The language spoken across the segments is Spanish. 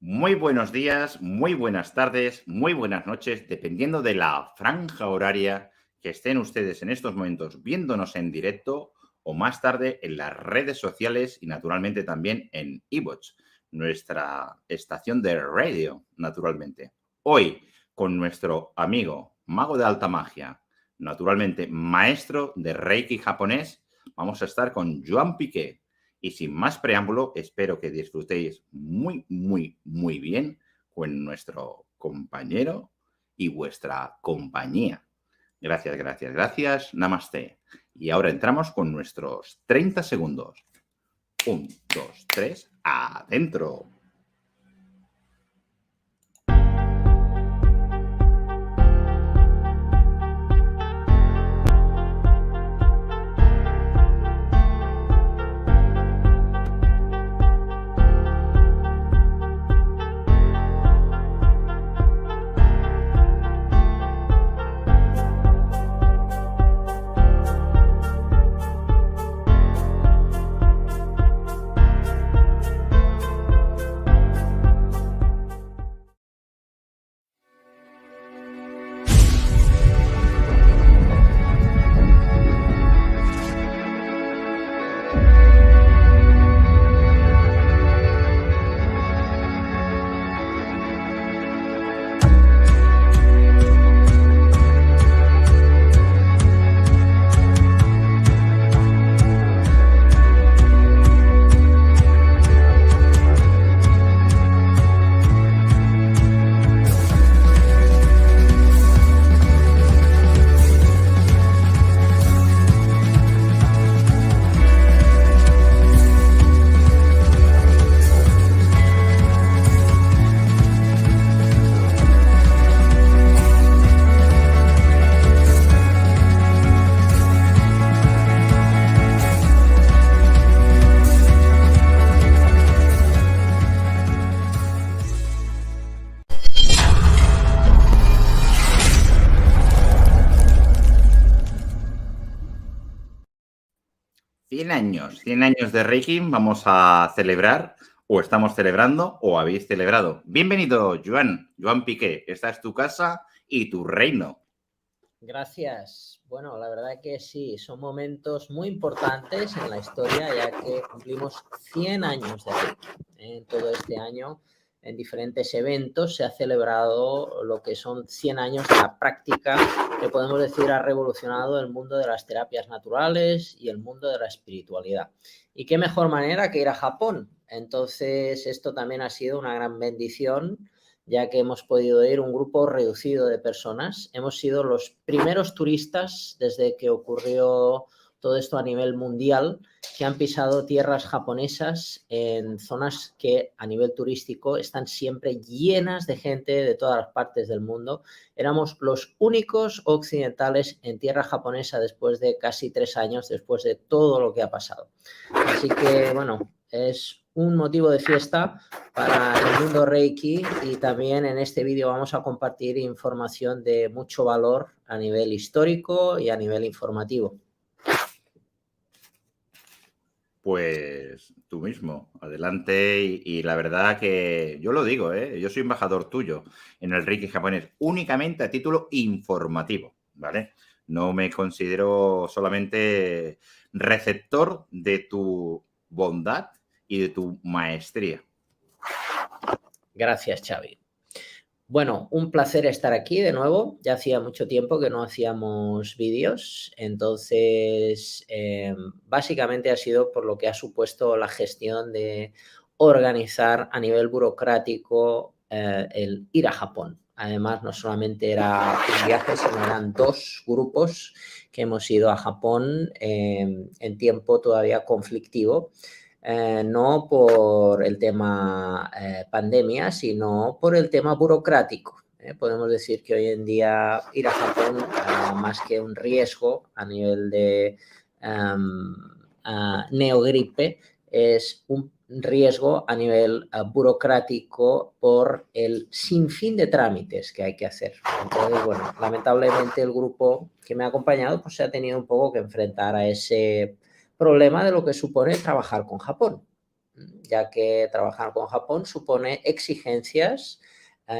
Muy buenos días, muy buenas tardes, muy buenas noches, dependiendo de la franja horaria que estén ustedes en estos momentos viéndonos en directo o más tarde en las redes sociales y naturalmente también en iVoox, nuestra estación de radio, naturalmente. Hoy, con nuestro amigo mago de alta magia, naturalmente maestro de Reiki japonés, vamos a estar con Joan Piqué. Y sin más preámbulo, espero que disfrutéis muy bien con nuestro compañero y vuestra compañía. Gracias, gracias, gracias. Namaste. Y ahora entramos con nuestros 30 segundos. 1, 2, 3, adentro. Cien años de Reiki vamos a celebrar, o estamos celebrando, o habéis celebrado. Bienvenido, Joan Piqué. Esta es tu casa y tu reino. Gracias. Bueno, la verdad que sí, son momentos muy importantes en la historia, ya que cumplimos 100 años de Reiki. En todo este año, en diferentes eventos, se ha celebrado lo que son 100 años de la práctica que podemos decir ha revolucionado el mundo de las terapias naturales y el mundo de la espiritualidad. Y qué mejor manera que ir a Japón. Entonces, esto también ha sido una gran bendición, ya que hemos podido ir un grupo reducido de personas. Hemos sido los primeros turistas desde que ocurrió todo esto a nivel mundial que han pisado tierras japonesas en zonas que a nivel turístico están siempre llenas de gente de todas las partes del mundo. Éramos los únicos occidentales en tierra japonesa después de casi 3 años, después de todo lo que ha pasado. Así que, bueno, es un motivo de fiesta para el mundo Reiki, y también en este vídeo vamos a compartir información de mucho valor a nivel histórico y a nivel informativo. Pues tú mismo, adelante. Y la verdad que yo lo digo, yo soy embajador tuyo en el Reiki japonés únicamente a título informativo, ¿vale? No me considero solamente receptor de tu bondad y de tu maestría. Gracias, Xavi. Bueno, un placer estar aquí de nuevo. Ya hacía mucho tiempo que no hacíamos vídeos, entonces básicamente ha sido por lo que ha supuesto la gestión de organizar a nivel burocrático el ir a Japón. Además, no solamente era un viaje, sino eran 2 grupos que hemos ido a Japón en tiempo todavía conflictivo. No por el tema pandemia, sino por el tema burocrático. Podemos decir que hoy en día ir a Japón, más que un riesgo a nivel de neogripe, es un riesgo a nivel burocrático por el sinfín de trámites que hay que hacer. Entonces, bueno, lamentablemente el grupo que me ha acompañado pues se ha tenido un poco que enfrentar a ese problema de lo que supone trabajar con Japón. ya que trabajar con Japón supone exigencias,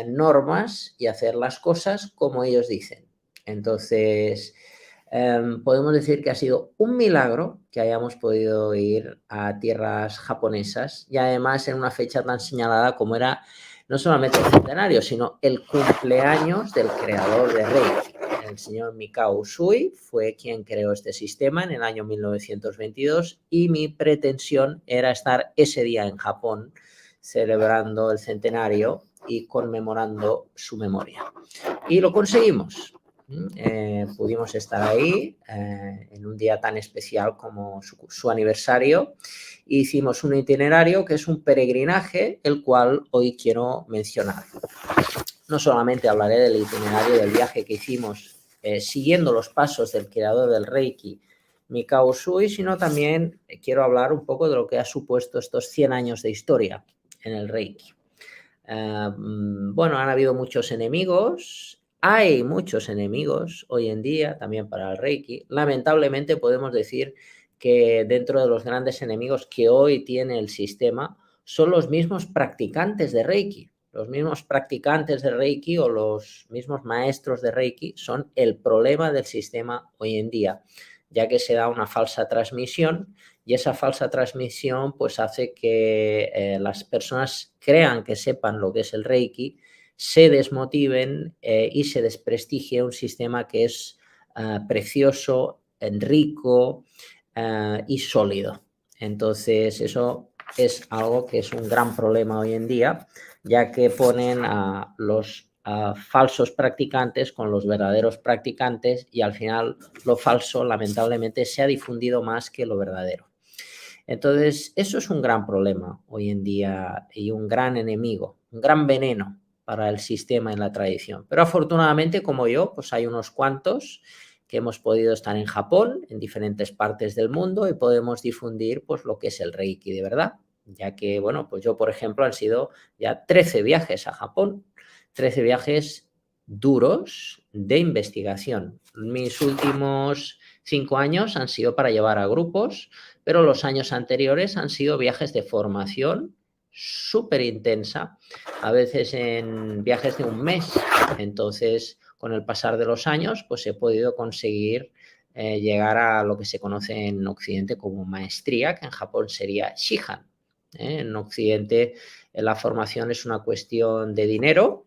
normas y hacer las cosas como ellos dicen. Entonces, podemos decir que ha sido un milagro que hayamos podido ir a tierras japonesas y además en una fecha tan señalada como era no solamente el centenario, sino el cumpleaños del creador de Reiki. El señor Mikao Usui fue quien creó este sistema en el año 1922 y mi pretensión era estar ese día en Japón celebrando el centenario y conmemorando su memoria. Y lo conseguimos. Pudimos estar ahí en un día tan especial como su aniversario. Hicimos un itinerario que es un peregrinaje, el cual hoy quiero mencionar. No solamente hablaré del itinerario del viaje que hicimos siguiendo los pasos del creador del Reiki, Mikao Usui, sino también quiero hablar un poco de lo que ha supuesto estos 100 años de historia en el Reiki. Bueno, han habido muchos enemigos, hay muchos enemigos hoy en día también para el Reiki. Lamentablemente podemos decir que dentro de los grandes enemigos que hoy tiene el sistema son los mismos practicantes de Reiki. Los mismos practicantes de Reiki o los mismos maestros de Reiki son el problema del sistema hoy en día, ya que se da una falsa transmisión y esa falsa transmisión pues hace que las personas crean que sepan lo que es el Reiki, se desmotiven y se desprestigie un sistema que es precioso, rico y sólido. Entonces eso es algo que es un gran problema hoy en día, ya que ponen a los falsos practicantes con los verdaderos practicantes y al final lo falso lamentablemente se ha difundido más que lo verdadero. Entonces, eso es un gran problema hoy en día y un gran enemigo, un gran veneno para el sistema y la tradición. Pero afortunadamente, como yo, pues hay unos cuantos que hemos podido estar en Japón, en diferentes partes del mundo y podemos difundir pues lo que es el Reiki de verdad, ya que, bueno, pues yo, por ejemplo, han sido ya 13 viajes a Japón, 13 viajes duros de investigación. Mis últimos 5 años han sido para llevar a grupos, pero los años anteriores han sido viajes de formación súper intensa, a veces en viajes de un mes. Entonces, con el pasar de los años, pues he podido conseguir llegar a lo que se conoce en Occidente como maestría, que en Japón sería Shihan. En Occidente la formación es una cuestión de dinero,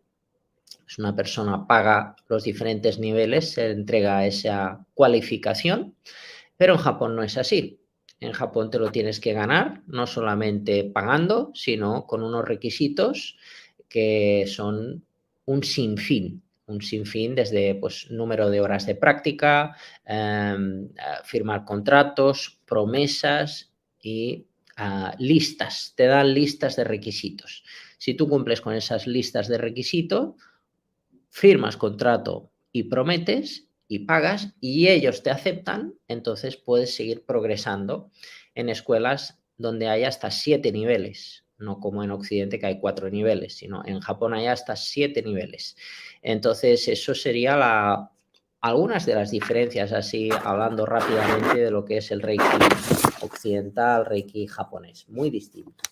es una persona paga los diferentes niveles, se entrega esa cualificación, pero en Japón no es así. En Japón te lo tienes que ganar, no solamente pagando, sino con unos requisitos que son un sinfín desde pues, número de horas de práctica, firmar contratos, promesas y listas. Te dan listas de requisitos. Si tú cumples con esas listas de requisitos, firmas contrato y prometes y pagas y ellos te aceptan, entonces puedes seguir progresando en escuelas donde hay hasta 7 niveles, no como en Occidente que hay 4 niveles, sino en Japón hay hasta 7 niveles. Entonces eso sería algunas de las diferencias, así hablando rápidamente de lo que es el Reiki occidental, Reiki japonés, muy distinto.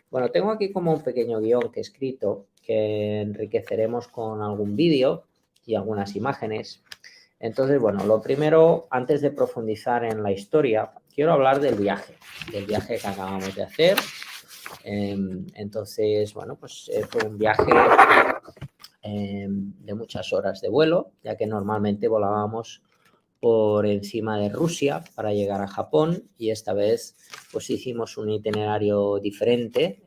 Bueno, tengo aquí como un pequeño guión que he escrito que enriqueceremos con algún vídeo y algunas imágenes. Entonces, bueno, lo primero, antes de profundizar en la historia, quiero hablar del viaje que acabamos de hacer. Entonces, bueno, pues fue un viaje de muchas horas de vuelo, ya que normalmente volábamos por encima de Rusia para llegar a Japón y esta vez pues hicimos un itinerario diferente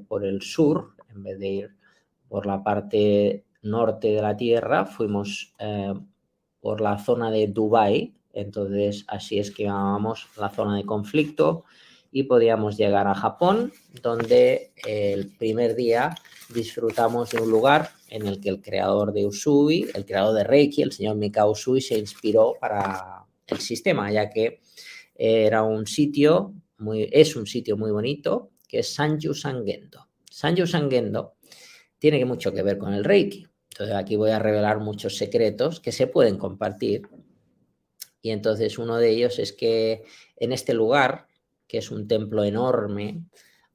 por el sur, en vez de ir por la parte norte de la Tierra, fuimos por la zona de Dubái, entonces así es que llamábamos la zona de conflicto y podíamos llegar a Japón, donde el primer día disfrutamos de un lugar en el que el creador de Usui, el creador de Reiki, el señor Mikao Usui, se inspiró para el sistema, ya que era un sitio es un sitio muy bonito, que es Sanju Sangendo. Sanju Sangendo tiene mucho que ver con el Reiki. Entonces aquí voy a revelar muchos secretos que se pueden compartir. Y entonces uno de ellos es que en este lugar, que es un templo enorme,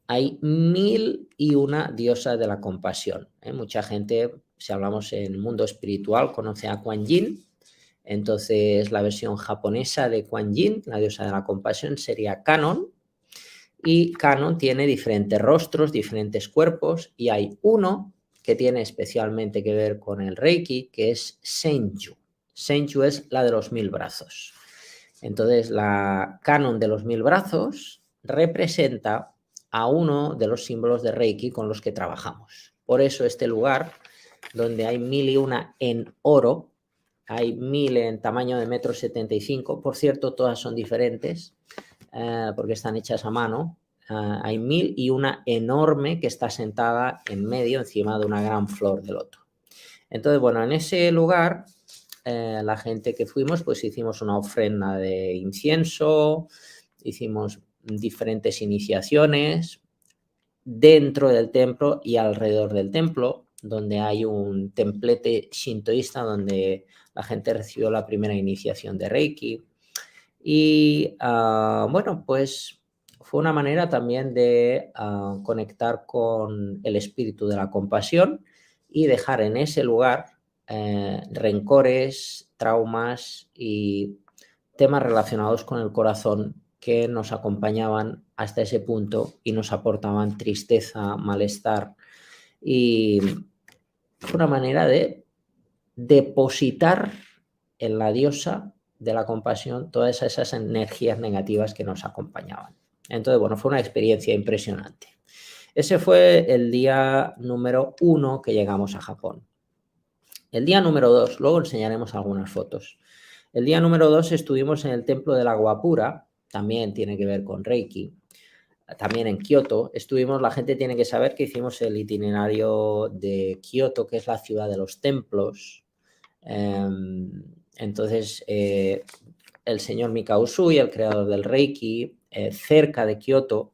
hay 1001 diosas de la compasión. Mucha gente, si hablamos en el mundo espiritual, conoce a Kuan Yin. Entonces, la versión japonesa de Kuan Yin, la diosa de la compasión, sería Kannon. Y Kannon tiene diferentes rostros, diferentes cuerpos, y hay uno que tiene especialmente que ver con el Reiki, que es Senju. Senju es la de los 1000 brazos. Entonces, la Kannon de los 1000 brazos representa a uno de los símbolos de Reiki con los que trabajamos. Por eso este lugar, donde hay 1001 en oro, hay 1000 en tamaño de 1,75 m, por cierto, todas son diferentes porque están hechas a mano. Hay 1001 enorme que está sentada en medio, encima de una gran flor de loto. Entonces, bueno, en ese lugar, la gente que fuimos, pues hicimos una ofrenda de incienso, hicimos diferentes iniciaciones dentro del templo y alrededor del templo, donde hay un templete shintoísta donde la gente recibió la primera iniciación de Reiki. Y bueno, pues fue una manera también de conectar con el espíritu de la compasión y dejar en ese lugar rencores, traumas y temas relacionados con el corazón que nos acompañaban hasta ese punto y nos aportaban tristeza, malestar. Y fue una manera de depositar en la diosa de la compasión todas esas energías negativas que nos acompañaban. Entonces, bueno, fue una experiencia impresionante. Ese fue el día número 1 que llegamos a Japón. El día número 2, luego enseñaremos algunas fotos. El día número 2 estuvimos en el templo del agua pura, también tiene que ver con Reiki, también en Kioto. La gente tiene que saber que hicimos el itinerario de Kioto, que es la ciudad de los templos. Entonces, el señor Mikao Usui, el creador del Reiki, cerca de Kioto,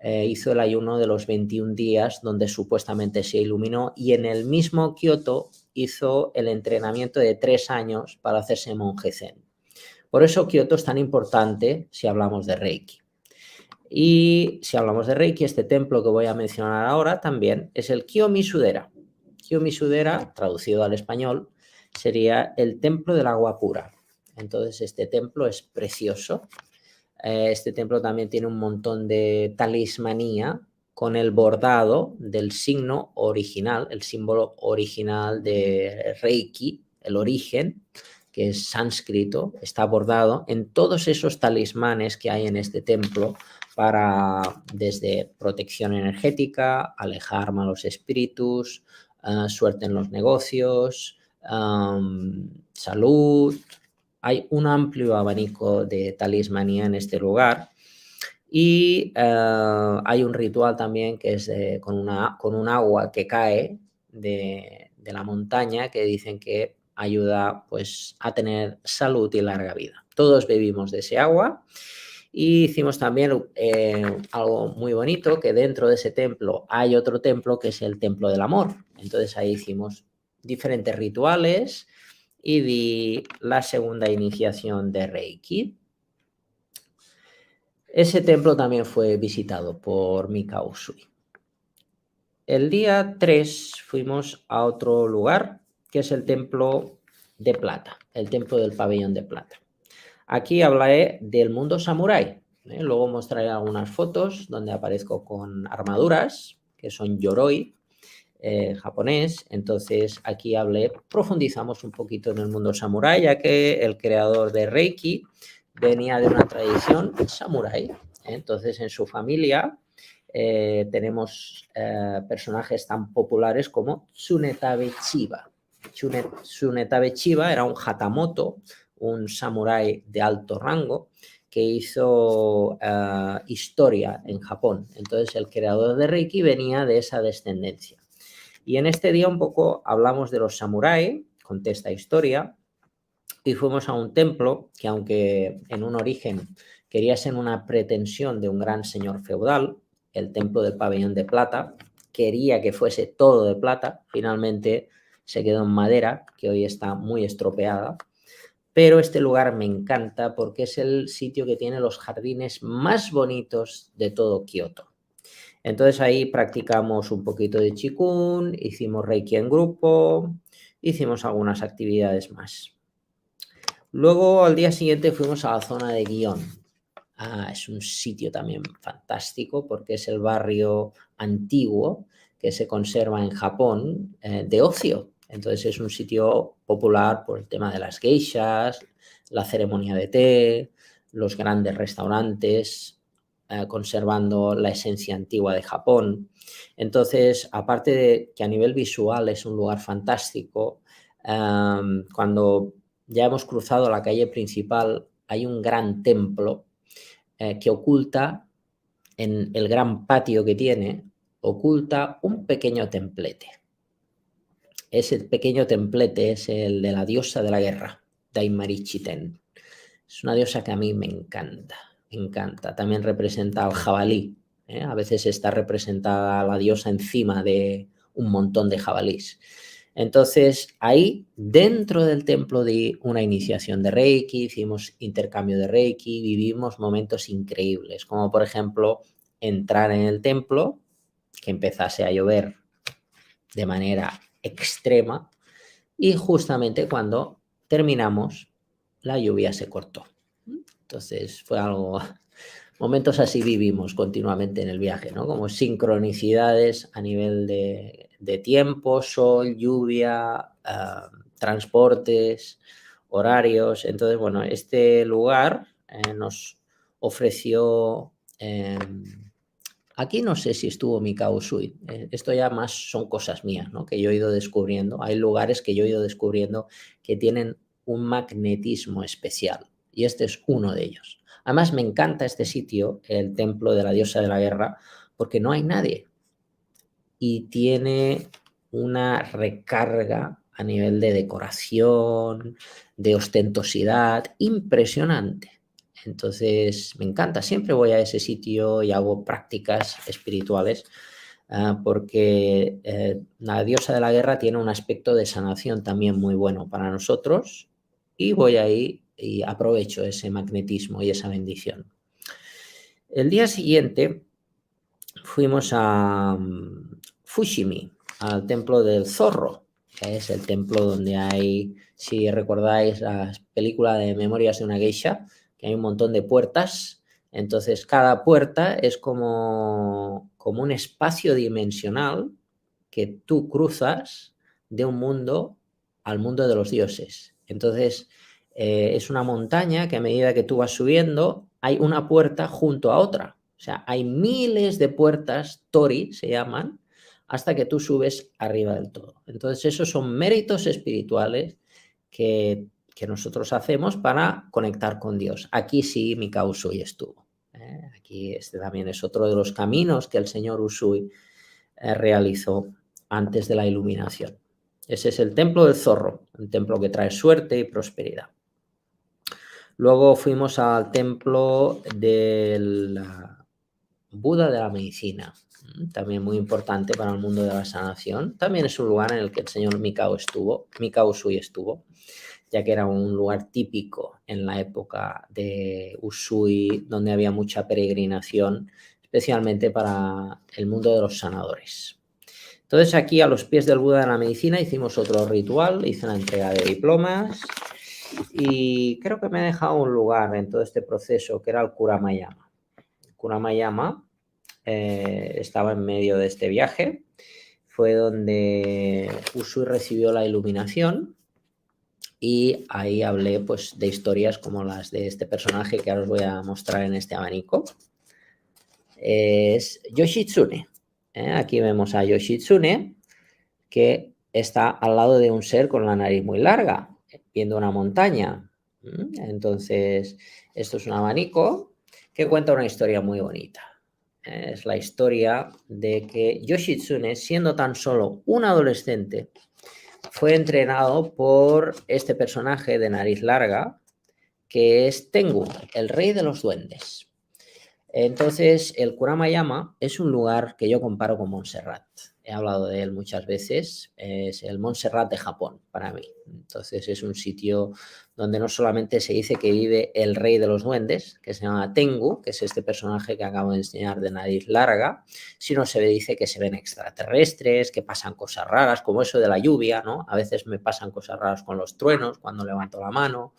hizo el ayuno de los 21 días donde supuestamente se iluminó, y en el mismo Kioto hizo el entrenamiento de 3 años para hacerse monje zen. Por eso Kioto es tan importante si hablamos de Reiki. Y si hablamos de Reiki, este templo que voy a mencionar ahora también es el Kiyomizu-dera. Kiyomizu-dera, traducido al español, sería el templo del agua pura. Entonces, este templo es precioso. Este templo también tiene un montón de talismanía con el bordado del signo original, el símbolo original de Reiki, el origen, que es sánscrito, está bordado en todos esos talismanes que hay en este templo para desde protección energética, alejar malos espíritus, suerte en los negocios, salud. Hay un amplio abanico de talismanía en este lugar. Y hay un ritual también que es con un agua que cae de la montaña, que dicen que ayuda pues a tener salud y larga vida. Todos bebimos de ese agua. Y hicimos también algo muy bonito, que dentro de ese templo hay otro templo que es el Templo del Amor. Entonces ahí hicimos diferentes rituales y di la segunda iniciación de Reiki. Ese templo también fue visitado por Mikao Usui. El día 3 fuimos a otro lugar, que es el Templo de Plata, el Templo del Pabellón de Plata. Aquí hablaré del mundo samurái. Luego mostraré algunas fotos donde aparezco con armaduras, que son yoroi, japonés. Entonces aquí profundizamos un poquito en el mundo samurái, ya que el creador de Reiki venía de una tradición samurái. Entonces en su familia tenemos personajes tan populares como Tsunetabe Chiba. Tsunetabe Chiba era un hatamoto, un samurái de alto rango que hizo historia en Japón. Entonces el creador de Reiki venía de esa descendencia. Y en este día un poco hablamos de los samuráis, conté esta historia, y fuimos a un templo que, aunque en un origen quería ser una pretensión de un gran señor feudal, el Templo del Pabellón de Plata, quería que fuese todo de plata, finalmente se quedó en madera, que hoy está muy estropeada. Pero este lugar me encanta porque es el sitio que tiene los jardines más bonitos de todo Kioto. Entonces ahí practicamos un poquito de Qigong, hicimos Reiki en grupo, hicimos algunas actividades más. Luego al día siguiente fuimos a la zona de Gion. Es un sitio también fantástico porque es el barrio antiguo que se conserva en Japón de ocio. Entonces es un sitio popular por el tema de las geishas, la ceremonia de té, los grandes restaurantes, conservando la esencia antigua de Japón. Entonces, aparte de que a nivel visual es un lugar fantástico, cuando ya hemos cruzado la calle principal, hay un gran templo que oculta, en el gran patio que tiene, oculta un pequeño templete. Ese pequeño templete es el de la diosa de la guerra, Daimarichiten. Es una diosa que a mí me encanta, me encanta. También representa al jabalí. A veces está representada la diosa encima de un montón de jabalís. Entonces, ahí, dentro del templo, di una iniciación de Reiki, hicimos intercambio de Reiki, vivimos momentos increíbles, como por ejemplo, entrar en el templo, que empezase a llover de manera extrema, y justamente cuando terminamos, la lluvia se cortó. Entonces, fue algo... Momentos así vivimos continuamente en el viaje, ¿no? Como sincronicidades a nivel de tiempo, sol, lluvia, transportes, horarios. Entonces, bueno, este lugar nos ofreció... aquí no sé si estuvo Mikao Usui. Esto ya más son cosas mías, ¿no? Que yo he ido descubriendo. Hay lugares que yo he ido descubriendo que tienen un magnetismo especial. Y este es uno de ellos. Además, me encanta este sitio, el templo de la diosa de la guerra, porque no hay nadie. Y tiene una recarga a nivel de decoración, de ostentosidad, impresionante. Entonces, me encanta. Siempre voy a ese sitio y hago prácticas espirituales porque la diosa de la guerra tiene un aspecto de sanación también muy bueno para nosotros y voy ahí y aprovecho ese magnetismo y esa bendición. El día siguiente fuimos a Fushimi, al templo del zorro, que es el templo donde hay, si recordáis la película de Memorias de una geisha, que hay un montón de puertas. Entonces cada puerta es como un espacio dimensional que tú cruzas de un mundo al mundo de los dioses. Entonces es una montaña que a medida que tú vas subiendo hay una puerta junto a otra. O sea, hay miles de puertas, Tori se llaman, hasta que tú subes arriba del todo. Entonces esos son méritos espirituales que nosotros hacemos para conectar con Dios. Aquí sí Mikao Usui estuvo. Aquí este también es otro de los caminos que el señor Usui realizó antes de la iluminación. Ese es el templo del zorro, un templo que trae suerte y prosperidad. Luego fuimos al templo del Buda de la medicina, también muy importante para el mundo de la sanación. También es un lugar en el que el señor Mikao Usui estuvo, ya que era un lugar típico en la época de Usui, donde había mucha peregrinación, especialmente para el mundo de los sanadores. Entonces aquí a los pies del Buda de la medicina hicimos otro ritual, hice una entrega de diplomas y creo que me he dejado un lugar en todo este proceso que era el Kuramayama. El Kuramayama estaba en medio de este viaje, fue donde Usui recibió la iluminación y ahí hablé pues de historias como las de este personaje que ahora os voy a mostrar en este abanico. Es Yoshitsune. Aquí vemos a Yoshitsune, que está al lado de un ser con la nariz muy larga, viendo una montaña. Entonces, esto es un abanico que cuenta una historia muy bonita. Es la historia de que Yoshitsune, siendo tan solo un adolescente, fue entrenado por este personaje de nariz larga, que es Tengu, el rey de los duendes. Entonces, el Kurama-yama es un lugar que yo comparo con Montserrat. He hablado de él muchas veces, es el Montserrat de Japón para mí. Entonces, es un sitio donde no solamente se dice que vive el rey de los duendes, que se llama Tengu, que es este personaje que acabo de enseñar de nariz larga, sino se dice que se ven extraterrestres, que pasan cosas raras, como eso de la lluvia, ¿no? A veces me pasan cosas raras con los truenos cuando levanto la mano.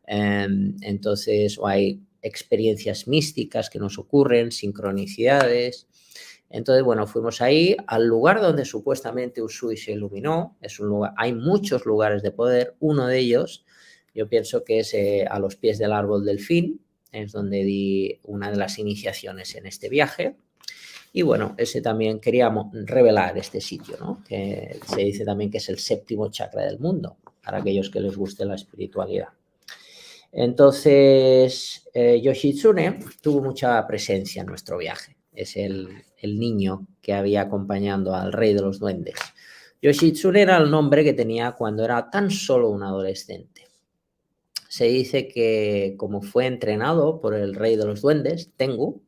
Entonces, o hay experiencias místicas que nos ocurren, sincronicidades. Entonces, bueno, fuimos ahí al lugar donde supuestamente Usui se iluminó. Es un lugar, hay muchos lugares de poder. Uno de ellos, yo pienso que es a los pies del árbol del fin, es donde di una de las iniciaciones en este viaje. Y bueno, ese también queríamos revelar este sitio, ¿no? Que se dice también que es el séptimo chakra del mundo, para aquellos que les guste la espiritualidad. Entonces, Yoshitsune tuvo mucha presencia en nuestro viaje. Es el niño que había acompañando al rey de los duendes. Yoshitsune era el nombre que tenía cuando era tan solo un adolescente. Se dice que como fue entrenado por el rey de los duendes, Tengu,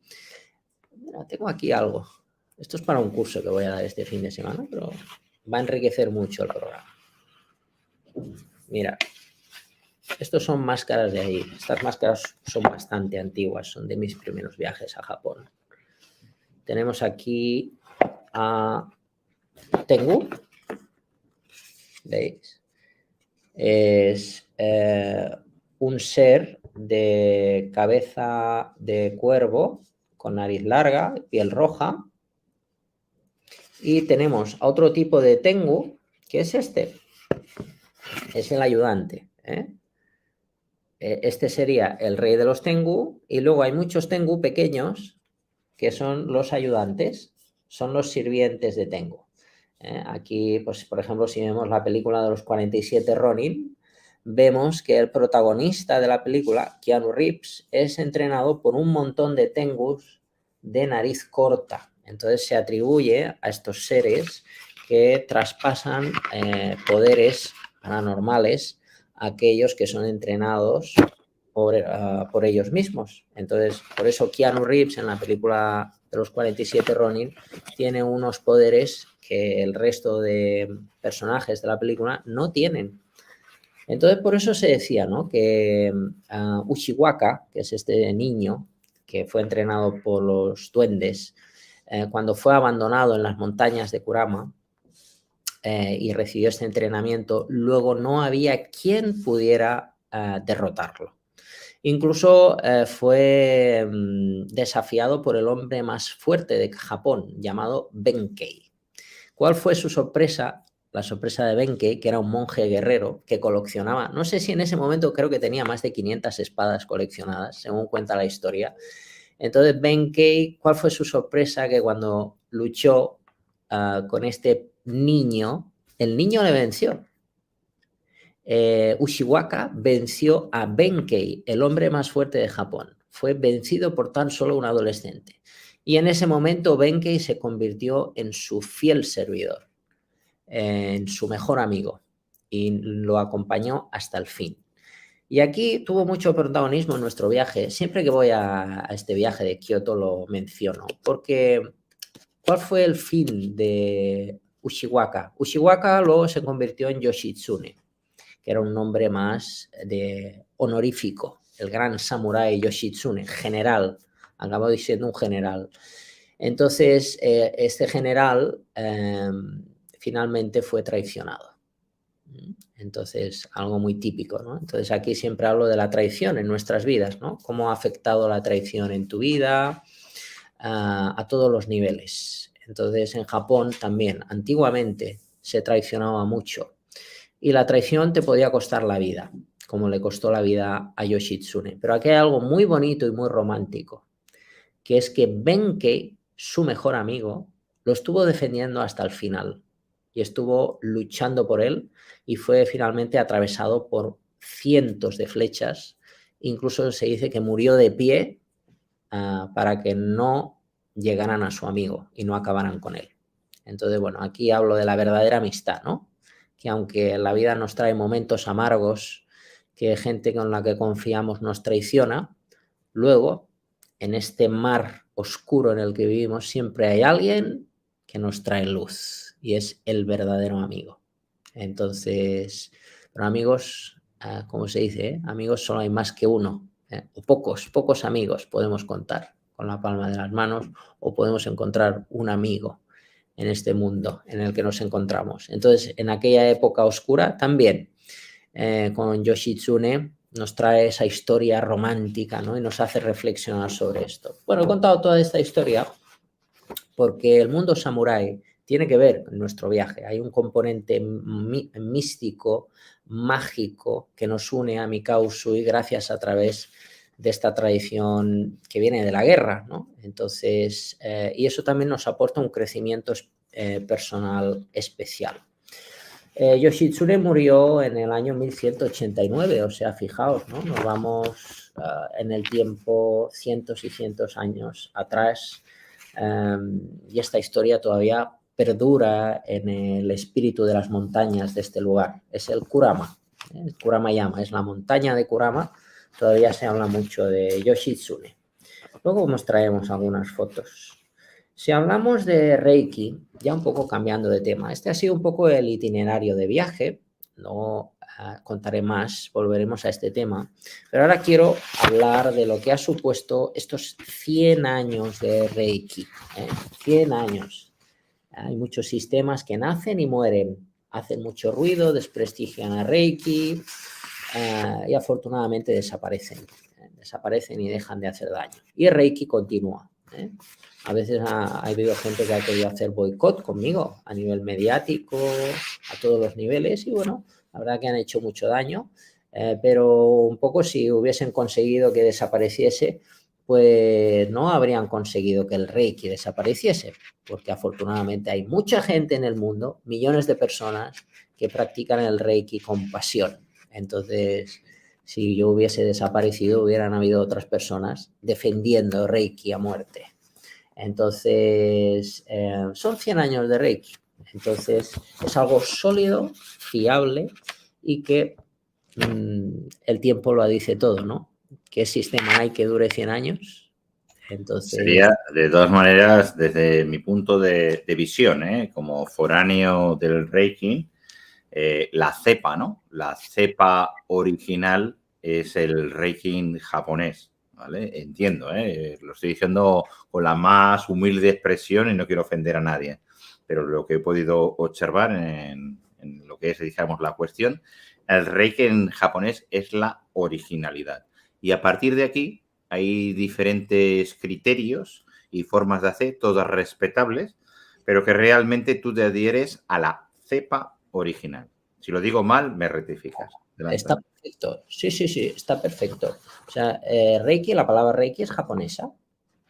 mira, tengo aquí algo. Esto es para un curso que voy a dar este fin de semana, pero va a enriquecer mucho el programa. Mira. Estos son máscaras de ahí. Estas máscaras son bastante antiguas, son de mis primeros viajes a Japón. Tenemos aquí a Tengu. ¿Veis? Es un ser de cabeza de cuervo con nariz larga, piel roja. Y tenemos a otro tipo de Tengu, que es este. Es el ayudante, ¿eh? Este sería el rey de los Tengu, y luego hay muchos Tengu pequeños que son los ayudantes, son los sirvientes de Tengu. Aquí, pues, por ejemplo, si vemos la película de los 47 Ronin, vemos que el protagonista de la película, Keanu Reeves, es entrenado por un montón de Tengus de nariz corta. Entonces se atribuye a estos seres que traspasan poderes paranormales aquellos que son entrenados por ellos mismos. Entonces, por eso Keanu Reeves en la película de los 47 Ronin tiene unos poderes que el resto de personajes de la película no tienen. Entonces, por eso se decía, ¿no?, que Ushiwaka, que es este niño que fue entrenado por los duendes, cuando fue abandonado en las montañas de Kurama, y recibió este entrenamiento, luego no había quien pudiera derrotarlo. Incluso fue desafiado por el hombre más fuerte de Japón, llamado Benkei. ¿Cuál fue su sorpresa? La sorpresa de Benkei, que era un monje guerrero que coleccionaba, no sé si en ese momento creo que tenía más de 500 espadas coleccionadas, según cuenta la historia. Entonces Benkei, ¿cuál fue su sorpresa? Que cuando luchó con este niño, el niño le venció. Ushiwaka venció a Benkei, el hombre más fuerte de Japón. Fue vencido por tan solo un adolescente. Y en ese momento Benkei se convirtió en su fiel servidor, en su mejor amigo, y lo acompañó hasta el fin. Y aquí tuvo mucho protagonismo en nuestro viaje. Siempre que voy a este viaje de Kioto lo menciono, porque ¿cuál fue el fin de Ushiwaka? Ushiwaka luego se convirtió en Yoshitsune, que era un nombre más honorífico, el gran samurái Yoshitsune, general, acabó siendo un general. Entonces, este general finalmente fue traicionado. Entonces, algo muy típico, ¿no? Entonces, aquí siempre hablo de la traición en nuestras vidas, ¿no? Cómo ha afectado la traición en tu vida, a todos los niveles. Entonces, en Japón también, antiguamente se traicionaba mucho. Y la traición te podía costar la vida, como le costó la vida a Yoshitsune. Pero aquí hay algo muy bonito y muy romántico, que es que Benkei, su mejor amigo, lo estuvo defendiendo hasta el final y estuvo luchando por él, y fue finalmente atravesado por cientos de flechas. Incluso se dice que murió de pie para que no llegaran a su amigo y no acabaran con él. Entonces, bueno, aquí hablo de la verdadera amistad, ¿no? Que aunque la vida nos trae momentos amargos, que gente con la que confiamos nos traiciona, luego en este mar oscuro en el que vivimos, siempre hay alguien que nos trae luz y es el verdadero amigo. Entonces, pero amigos, como se dice, amigos solo hay más que uno, o pocos amigos podemos contar con la palma de las manos, o podemos encontrar un amigo en este mundo en el que nos encontramos. Entonces, en aquella época oscura también, con Yoshitsune nos trae esa historia romántica, ¿no? Y nos hace reflexionar sobre esto. Bueno, he contado toda esta historia porque el mundo samurái tiene que ver con nuestro viaje. Hay un componente místico, mágico, que nos une a Mikao Usui gracias a través de esta tradición que viene de la guerra, ¿no? Entonces, y eso también nos aporta un crecimiento personal especial. Yoshitsune murió en el año 1189, o sea, fijaos, ¿no? Nos vamos en el tiempo cientos y cientos años atrás, y esta historia todavía perdura en el espíritu de las montañas de este lugar. Es el Kurama, el Kurama-yama, es la montaña de Kurama. Todavía se habla mucho de Yoshitsune. Luego os traemos algunas fotos. Si hablamos de Reiki, ya un poco cambiando de tema, este ha sido un poco el itinerario de viaje, no contaré más, volveremos a este tema, pero ahora quiero hablar de lo que ha supuesto estos 100 años de Reiki, 100 años. Hay muchos sistemas que nacen y mueren, hacen mucho ruido, desprestigian a Reiki y afortunadamente desaparecen y dejan de hacer daño. Y el Reiki continúa. A veces ha habido gente que ha querido hacer boicot conmigo a nivel mediático, a todos los niveles, y bueno, la verdad que han hecho mucho daño, pero un poco si hubiesen conseguido que desapareciese, pues no habrían conseguido que el Reiki desapareciese, porque afortunadamente hay mucha gente en el mundo, millones de personas que practican el Reiki con pasión. Entonces, si yo hubiese desaparecido, hubieran habido otras personas defendiendo Reiki a muerte. Entonces, son 100 años de Reiki. Entonces, es algo sólido, fiable y que el tiempo lo dice todo, ¿no? ¿Qué sistema hay que dure 100 años? Entonces... Sería, de todas maneras, desde mi punto de visión, como foráneo del Reiki, la cepa, ¿no? La cepa original es el Reiki japonés, ¿vale? Entiendo, lo estoy diciendo con la más humilde expresión y no quiero ofender a nadie, pero lo que he podido observar en lo que es, digamos, la cuestión, el Reiki en japonés es la originalidad. Y a partir de aquí hay diferentes criterios y formas de hacer, todas respetables, pero que realmente tú te adhieres a la cepa original. Si lo digo mal, me rectificas. Adelante. Está perfecto. Sí, está perfecto. O sea, Reiki, la palabra Reiki es japonesa.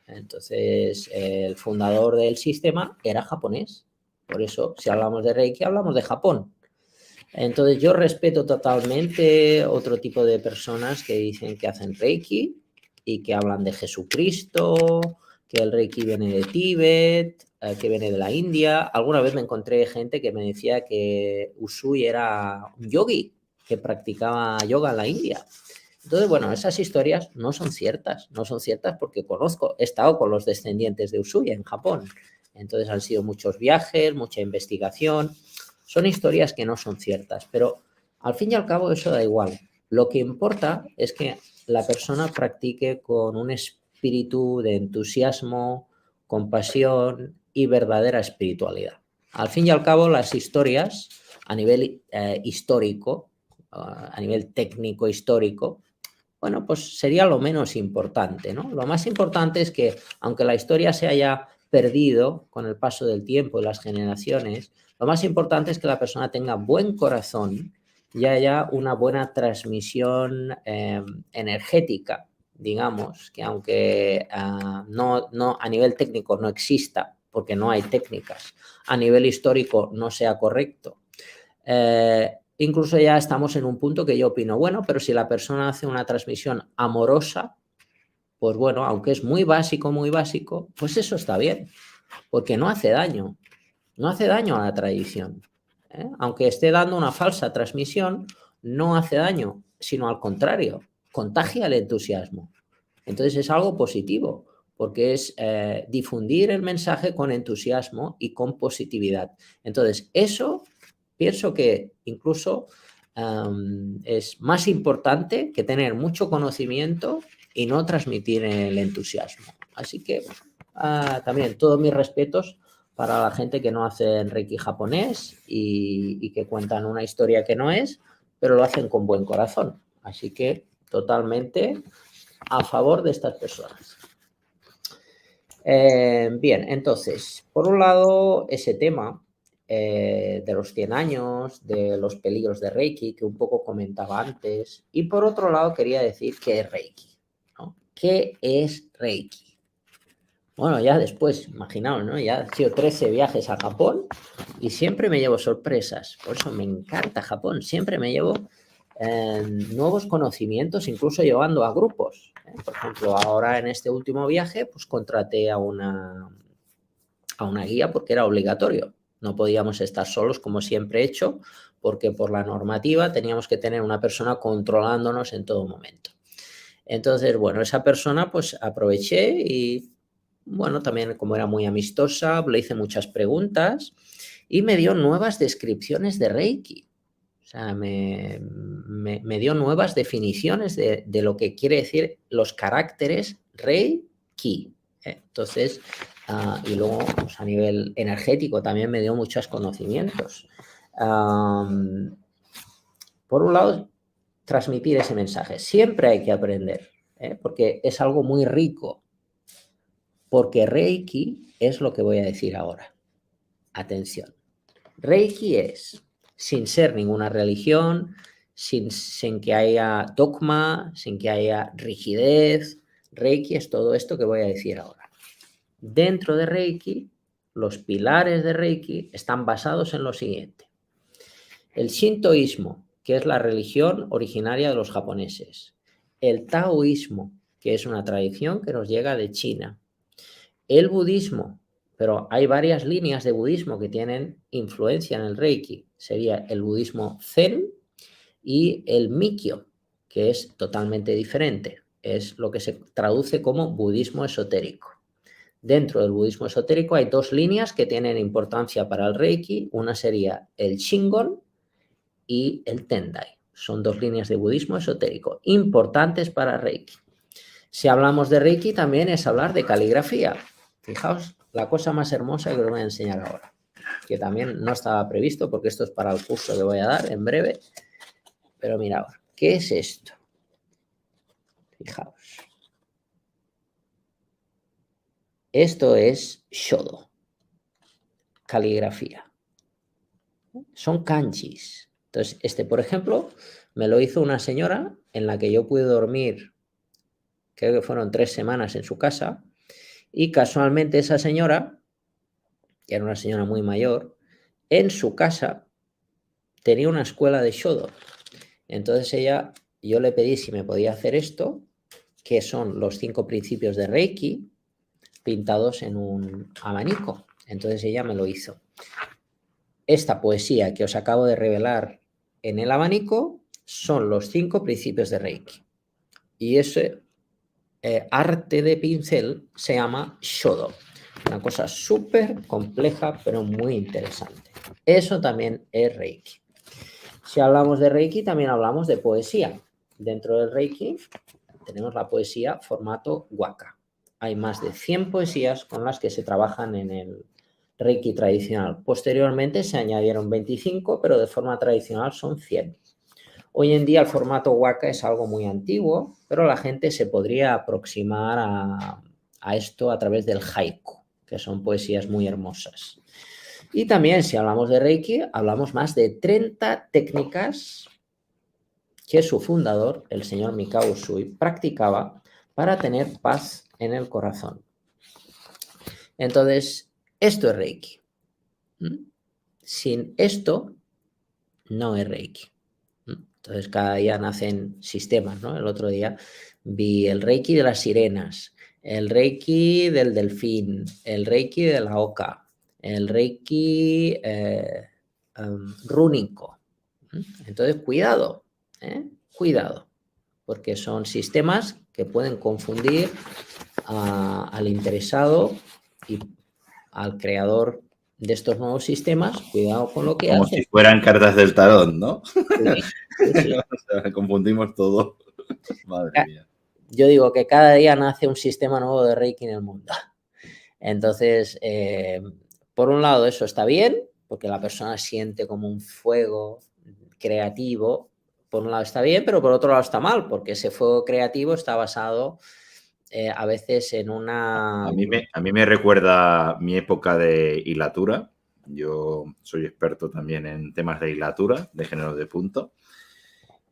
Entonces, el fundador del sistema era japonés. Por eso, si hablamos de Reiki, hablamos de Japón. Entonces, yo respeto totalmente otro tipo de personas que dicen que hacen Reiki y que hablan de Jesucristo, que el Reiki viene de Tíbet, que viene de la India. Alguna vez me encontré gente que me decía que Usui era un yogi que practicaba yoga en la India. Entonces, bueno, esas historias no son ciertas porque he estado con los descendientes de Usui en Japón. Entonces han sido muchos viajes, mucha investigación. Son historias que no son ciertas, pero al fin y al cabo eso da igual. Lo que importa es que la persona practique con un espíritu de entusiasmo, compasión y verdadera espiritualidad. Al fin y al cabo, las historias a nivel histórico, a nivel técnico histórico, bueno, pues sería lo menos importante, ¿no? Lo más importante es que, aunque la historia se haya perdido con el paso del tiempo y las generaciones, lo más importante es que la persona tenga buen corazón y haya una buena transmisión energética, digamos, que aunque no a nivel técnico no exista, porque no hay técnicas, a nivel histórico no sea correcto. Incluso ya estamos en un punto que yo opino, bueno, pero si la persona hace una transmisión amorosa, pues bueno, aunque es muy básico, pues eso está bien, porque no hace daño a la tradición. Aunque esté dando una falsa transmisión, no hace daño, sino al contrario, contagia el entusiasmo. Entonces es algo positivo, porque es difundir el mensaje con entusiasmo y con positividad. Entonces eso pienso que incluso es más importante que tener mucho conocimiento y no transmitir el entusiasmo. Así que también todos mis respetos para la gente que no hace Reiki japonés y que cuentan una historia que no es, pero lo hacen con buen corazón. Así que totalmente a favor de estas personas. Bien, entonces, por un lado, ese tema de los 100 años, de los peligros de Reiki, que un poco comentaba antes, y por otro lado quería decir qué es Reiki, ¿no? ¿Qué es Reiki? Bueno, ya después, imaginaos, ¿no? Ya he hecho 13 viajes a Japón y siempre me llevo sorpresas. Por eso me encanta Japón. Siempre me llevo nuevos conocimientos, incluso llevando a grupos. Por ejemplo, ahora en este último viaje, pues contraté a una guía porque era obligatorio. No podíamos estar solos como siempre he hecho, porque por la normativa teníamos que tener una persona controlándonos en todo momento. Entonces, bueno, esa persona pues aproveché y bueno, también como era muy amistosa, le hice muchas preguntas y me dio nuevas descripciones de Reiki. O sea, me dio nuevas definiciones de lo que quiere decir los caracteres Reiki. Entonces, y luego pues, a nivel energético también me dio muchos conocimientos. Por un lado, transmitir ese mensaje. Siempre hay que aprender, porque es algo muy rico. Porque Reiki es lo que voy a decir ahora. Atención. Reiki es, sin ser ninguna religión, sin que haya dogma, sin que haya rigidez. Reiki es todo esto que voy a decir ahora. Dentro de Reiki, los pilares de Reiki están basados en lo siguiente. El shintoísmo, que es la religión originaria de los japoneses. El taoísmo, que es una tradición que nos llega de China. El budismo, pero hay varias líneas de budismo que tienen influencia en el Reiki. Sería el budismo Zen y el Mikyo, que es totalmente diferente. Es lo que se traduce como budismo esotérico. Dentro del budismo esotérico hay dos líneas que tienen importancia para el Reiki. Una sería el Shingon y el Tendai. Son dos líneas de budismo esotérico importantes para Reiki. Si hablamos de Reiki, también es hablar de caligrafía. Fijaos la cosa más hermosa que os voy a enseñar ahora, que también no estaba previsto porque esto es para el curso que voy a dar en breve. Pero mirad, ¿qué es esto? Fijaos. Esto es Shodo, caligrafía. Son kanjis. Entonces, por ejemplo, me lo hizo una señora en la que yo pude dormir, creo que fueron 3 semanas en su casa, y casualmente esa señora, que era una señora muy mayor, en su casa tenía una escuela de Shodo. Entonces yo le pedí si me podía hacer esto, que son los 5 principios de Reiki pintados en un abanico. Entonces ella me lo hizo. Esta poesía que os acabo de revelar en el abanico son los 5 principios de Reiki. Y ese arte de pincel se llama Shodo. Una cosa súper compleja, pero muy interesante. Eso también es Reiki. Si hablamos de Reiki, también hablamos de poesía. Dentro del Reiki tenemos la poesía formato waka. Hay más de 100 poesías con las que se trabajan en el Reiki tradicional. Posteriormente se añadieron 25, pero de forma tradicional son 100. Hoy en día el formato waka es algo muy antiguo, pero la gente se podría aproximar a esto a través del haiku, que son poesías muy hermosas. Y también, si hablamos de Reiki, hablamos más de 30 técnicas que su fundador, el señor Mikao Usui, practicaba para tener paz en el corazón. Entonces, esto es Reiki. Sin esto, no es Reiki. Entonces, cada día nacen sistemas, ¿no? El otro día vi el Reiki de las sirenas, el Reiki del delfín, el Reiki de la oca, el Reiki rúnico. Entonces, cuidado, cuidado. porque son sistemas que pueden confundir al interesado y al creador de estos nuevos sistemas. Cuidado con lo que Como hace. si fueran cartas del tarot, ¿no? Sí, sí. O sea, confundimos todo. Madre mía. Yo digo que cada día nace un sistema nuevo de Reiki en el mundo. Entonces, por un lado eso está bien, porque la persona siente como un fuego creativo. Por un lado está bien, pero por otro lado está mal, porque ese fuego creativo está basado a veces en una... A mí me recuerda mi época de hilatura. Yo soy experto también en temas de hilatura, de género de punto.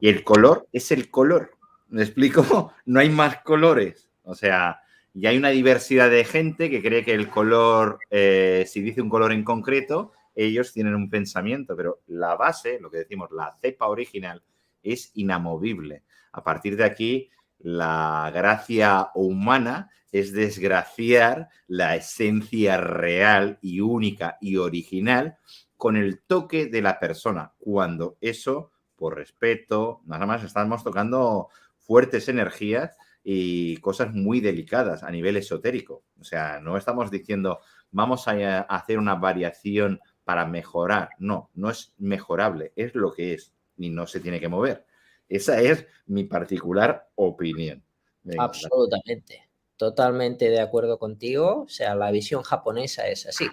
Y el color es el color. ¿Me explico? No hay más colores. O sea, y hay una diversidad de gente que cree que el color, si dice un color en concreto, ellos tienen un pensamiento, pero la base, lo que decimos, la cepa original, es inamovible. A partir de aquí, la gracia humana es desgraciar la esencia real y única y original con el toque de la persona, cuando eso, por respeto, nada más estamos tocando fuertes energías y cosas muy delicadas a nivel esotérico. O sea, no estamos diciendo vamos a hacer una variación para mejorar. No, no es mejorable, es lo que es y no se tiene que mover. Esa es mi particular opinión. Venga, Absolutamente, totalmente de acuerdo contigo. O sea, la visión japonesa es así.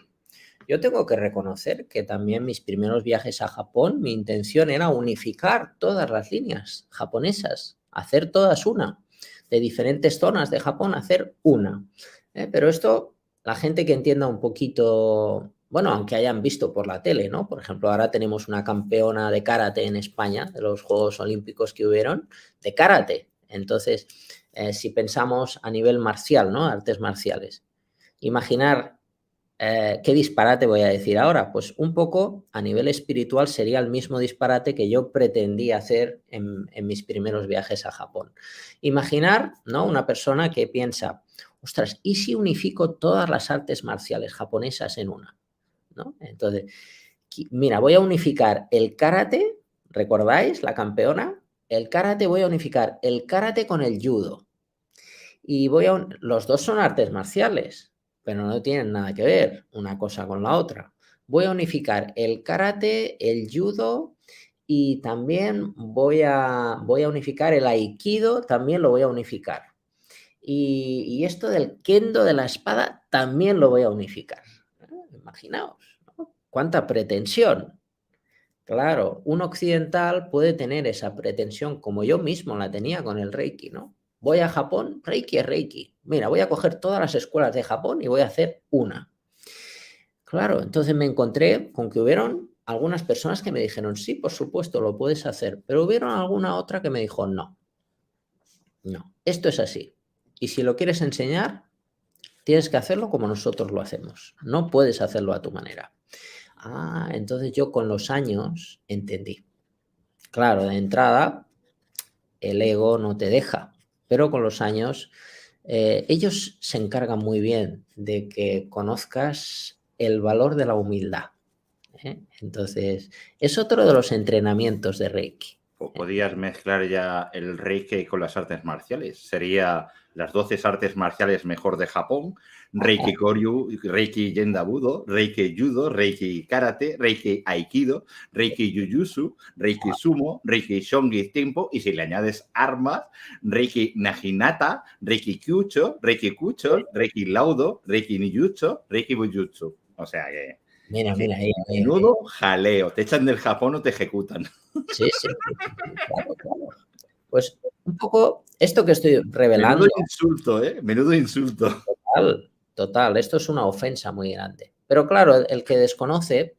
Yo tengo que reconocer que también mis primeros viajes a Japón, mi intención era unificar todas las líneas japonesas, hacer todas una, de diferentes zonas de Japón, hacer una. Pero esto, la gente que entienda un poquito, bueno, aunque hayan visto por la tele, ¿no? Por ejemplo, ahora tenemos una campeona de karate en España, de los Juegos Olímpicos que hubieron, de karate. Entonces, si pensamos a nivel marcial, ¿no? Artes marciales. Imaginar ¿qué disparate voy a decir ahora? Pues un poco a nivel espiritual sería el mismo disparate que yo pretendía hacer en mis primeros viajes a Japón. Imaginar, ¿no? Una persona que piensa, ostras, ¿y si unifico todas las artes marciales japonesas en una? ¿No? Entonces, mira, voy a unificar el karate, ¿recordáis la campeona? El karate, voy a unificar el karate con el judo. Y los dos son artes marciales, pero no tienen nada que ver una cosa con la otra. Voy a unificar el karate, el judo y también voy a unificar el aikido, también lo voy a unificar. Y esto del kendo de la espada también lo voy a unificar. Imaginaos, ¿no? Cuánta pretensión. Claro, un occidental puede tener esa pretensión como yo mismo la tenía con el Reiki, ¿no? Voy a Japón, Reiki es Reiki. Mira, voy a coger todas las escuelas de Japón y voy a hacer una. Claro, entonces me encontré con que hubieron algunas personas que me dijeron, sí, por supuesto, lo puedes hacer, pero hubieron alguna otra que me dijo, no, no, esto es así. Y si lo quieres enseñar, tienes que hacerlo como nosotros lo hacemos. No puedes hacerlo a tu manera. Ah, entonces yo con los años entendí. Claro, de entrada, el ego no te deja, pero con los años ellos se encargan muy bien de que conozcas el valor de la humildad. Entonces, es otro de los entrenamientos de Reiki. Podías mezclar ya el Reiki con las artes marciales. Sería las 12 artes marciales mejor de Japón. Reiki Koryu, Reiki Yenda Budo, Reiki Judo, Reiki Karate, Reiki Aikido, Reiki Jujutsu, Reiki Sumo, Reiki Shongi Tempo y si le añades armas, Reiki Naginata, Reiki Kyucho, Reiki Kucho, Reiki Laudo, Reiki Nijutsu, Reiki Bujutsu. O sea que... Mira, ahí. Menudo jaleo. Te echan del Japón o te ejecutan. Sí, claro. Pues un poco esto que estoy revelando. Menudo insulto, ¿eh? Menudo insulto. Total, esto es una ofensa muy grande. Pero claro, el que desconoce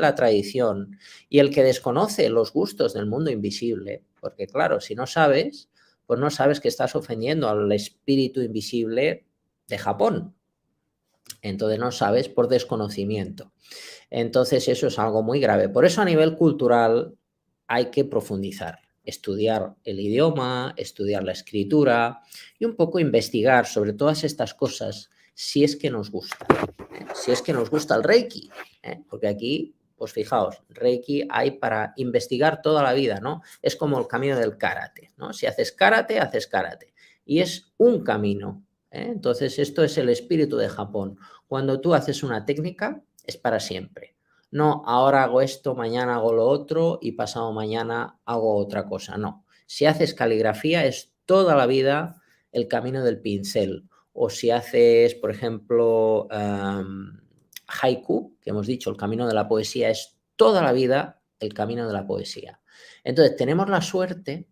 la tradición y el que desconoce los gustos del mundo invisible, porque claro, si no sabes, pues no sabes que estás ofendiendo al espíritu invisible de Japón. Entonces no sabes por desconocimiento. Entonces eso es algo muy grave. Por eso a nivel cultural hay que profundizar, estudiar el idioma, estudiar la escritura y un poco investigar sobre todas estas cosas si es que nos gusta. Si es que nos gusta el Reiki, porque aquí Pues fijaos, Reiki hay para investigar toda la vida, ¿no? Es como el camino del karate, ¿no? Si haces karate, haces karate. Y es un camino, ¿eh? Entonces, esto es el espíritu de Japón. Cuando tú haces una técnica, es para siempre. No, ahora hago esto, mañana hago lo otro y pasado mañana hago otra cosa. No. Si haces caligrafía, es toda la vida el camino del pincel. O si haces, por ejemplo, haiku, que hemos dicho, el camino de la poesía, es toda la vida el camino de la poesía. Entonces, tenemos la suerte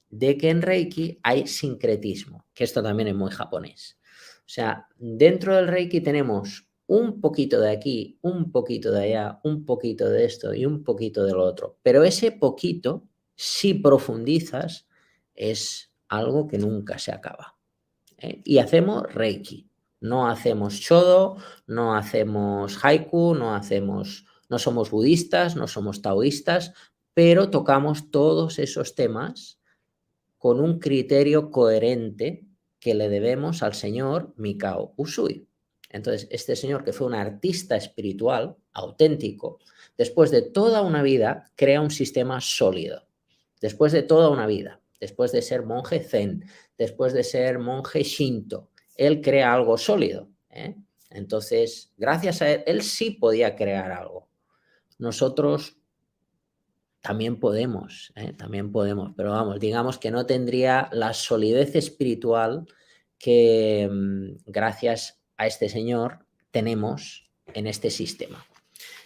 de que en Reiki hay sincretismo, que esto también es muy japonés. O sea, dentro del Reiki tenemos un poquito de aquí, un poquito de allá, un poquito de esto y un poquito de lo otro. Pero ese poquito, si profundizas, es algo que nunca se acaba. Y hacemos Reiki. No hacemos Shodo, no hacemos haiku, no somos budistas, no somos taoístas, pero tocamos todos esos temas con un criterio coherente que le debemos al señor Mikao Usui. Entonces, este señor, que fue un artista espiritual auténtico, después de toda una vida crea un sistema sólido. Después de toda una vida, después de ser monje zen, después de ser monje shinto, él crea algo sólido, ¿eh? Entonces, gracias a él sí podía crear algo. Nosotros también podemos, pero vamos, digamos que no tendría la solidez espiritual que gracias a este señor tenemos en este sistema.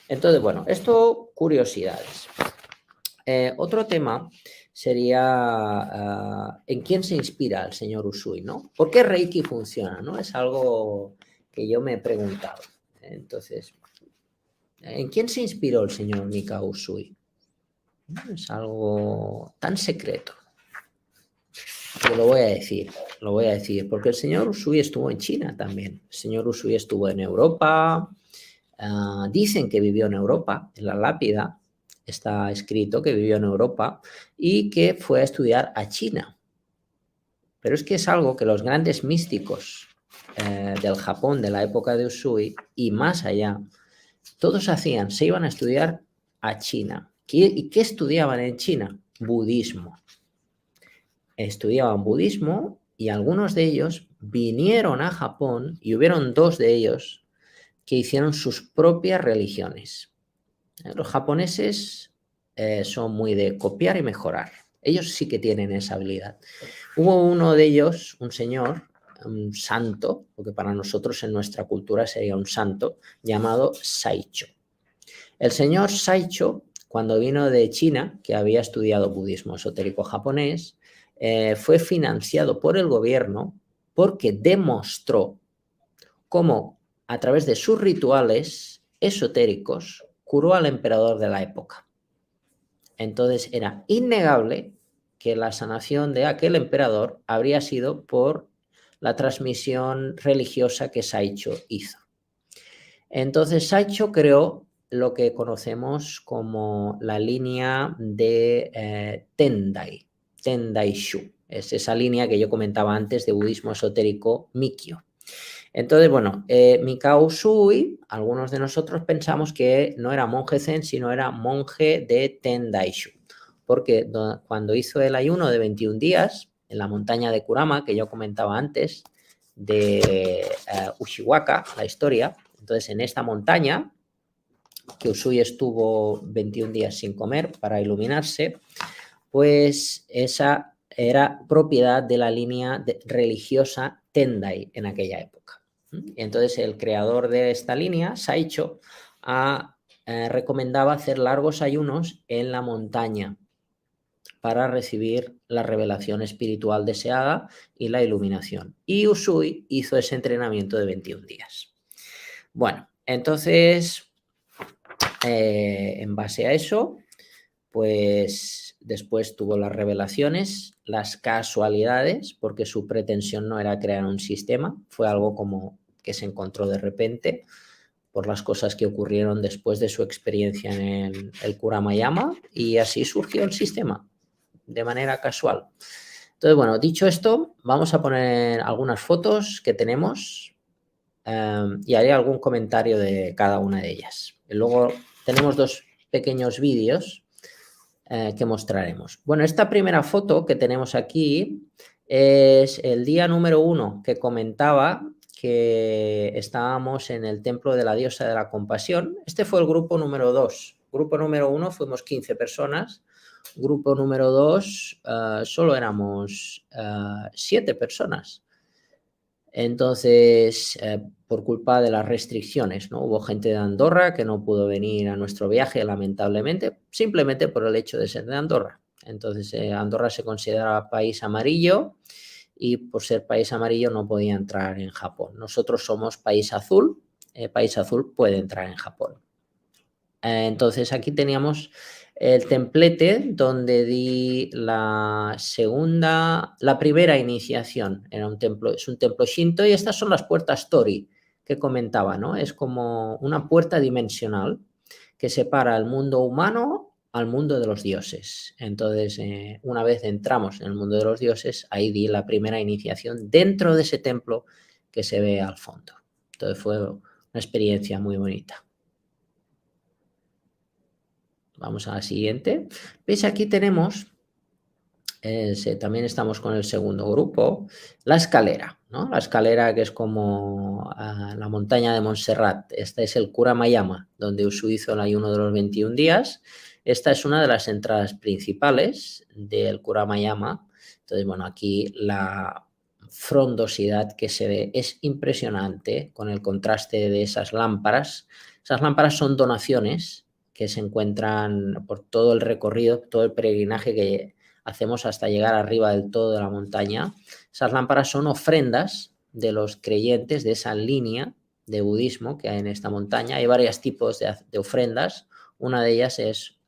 Entonces, bueno, esto curiosidades. Otro tema sería en quién se inspira el señor Usui, ¿no? ¿Por qué Reiki funciona, no? Es algo que yo me he preguntado. Entonces, ¿en quién se inspiró el señor Mikao Usui? Es algo tan secreto que lo voy a decir, porque el señor Usui estuvo en China también. El señor Usui estuvo en Europa, dicen que vivió en Europa, en la lápida está escrito que vivió en Europa y que fue a estudiar a China. Pero es que es algo que los grandes místicos del Japón de la época de Usui y más allá, todos hacían, se iban a estudiar a China. ¿Y qué estudiaban en China? Budismo. Estudiaban budismo y algunos de ellos vinieron a Japón y hubieron 2 de ellos que hicieron sus propias religiones. Los japoneses son muy de copiar y mejorar. Ellos sí que tienen esa habilidad. Hubo uno de ellos, un señor, un santo, lo que para nosotros en nuestra cultura sería un santo, llamado Saicho. El señor Saicho, cuando vino de China, que había estudiado budismo esotérico japonés, fue financiado por el gobierno porque demostró cómo a través de sus rituales esotéricos curó al emperador de la época. Entonces era innegable que la sanación de aquel emperador habría sido por la transmisión religiosa que Saicho hizo. Entonces Saicho creó lo que conocemos como la línea de Tendai, Tendaishu. Es esa línea que yo comentaba antes de budismo esotérico Mikyo. Entonces, bueno, Mikao Usui, algunos de nosotros pensamos que no era monje zen, sino era monje de Tendaishu, porque cuando hizo el ayuno de 21 días en la montaña de Kurama, que yo comentaba antes, de Ushiwaka, la historia, entonces en esta montaña, que Usui estuvo 21 días sin comer para iluminarse, pues esa era propiedad de la línea religiosa Tendai en aquella época. Entonces el creador de esta línea, Saicho, recomendaba hacer largos ayunos en la montaña para recibir la revelación espiritual deseada y la iluminación. Y Usui hizo ese entrenamiento de 21 días. Bueno, entonces, en base a eso, pues después tuvo las revelaciones, las casualidades, porque su pretensión no era crear un sistema, fue algo como que se encontró de repente por las cosas que ocurrieron después de su experiencia en el Kuramayama y así surgió el sistema de manera casual. Entonces, bueno, dicho esto, vamos a poner algunas fotos que tenemos y haré algún comentario de cada una de ellas. Y luego tenemos dos pequeños vídeos que mostraremos. Bueno, esta primera foto que tenemos aquí es el día número 1 que comentaba que estábamos en el templo de la diosa de la compasión. Este fue el grupo número 2. Grupo número 1 fuimos 15 personas. Grupo número 2 solo éramos 7 personas. Entonces, por culpa de las restricciones, ¿no? Hubo gente de Andorra que no pudo venir a nuestro viaje, lamentablemente, simplemente por el hecho de ser de Andorra. Entonces, Andorra se considera país amarillo y por ser país amarillo no podía entrar en Japón. Nosotros somos país azul puede entrar en Japón. Entonces, aquí teníamos el templete donde di la primera iniciación. Era un templo, es un templo Shinto y estas son las puertas Tori que comentaba, ¿no? Es como una puerta dimensional que separa el mundo humano al mundo de los dioses. Entonces, una vez entramos en el mundo de los dioses, ahí di la primera iniciación dentro de ese templo que se ve al fondo. Entonces, fue una experiencia muy bonita. Vamos a la siguiente. ¿Veis? Aquí tenemos, también estamos con el segundo grupo, la escalera, ¿no? La escalera que es como la montaña de Montserrat. Este es el Kuramayama, donde Usui hizo el ayuno de los 21 días. Esta es una de las entradas principales del Kuramayama. Entonces, bueno, aquí la frondosidad que se ve es impresionante con el contraste de esas lámparas. Esas lámparas son donaciones que se encuentran por todo el recorrido, todo el peregrinaje que hacemos hasta llegar arriba del todo de la montaña. Esas lámparas son ofrendas de los creyentes de esa línea de budismo que hay en esta montaña. Hay varios tipos de ofrendas. Una de ellas es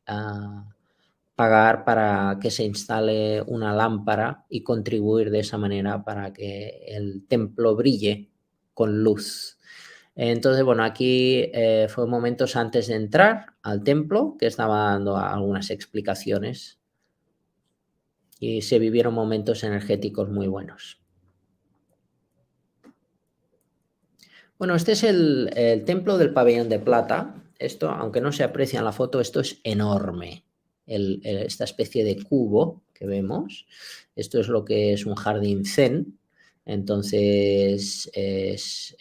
pagar para que se instale una lámpara y contribuir de esa manera para que el templo brille con luz. Entonces, bueno, aquí fue momentos antes de entrar al templo que estaba dando algunas explicaciones y se vivieron momentos energéticos muy buenos. Bueno, este es el templo del pabellón de plata. Esto, aunque no se aprecia en la foto, esto es enorme. Esta especie de cubo que vemos, esto es lo que es un jardín zen. Entonces es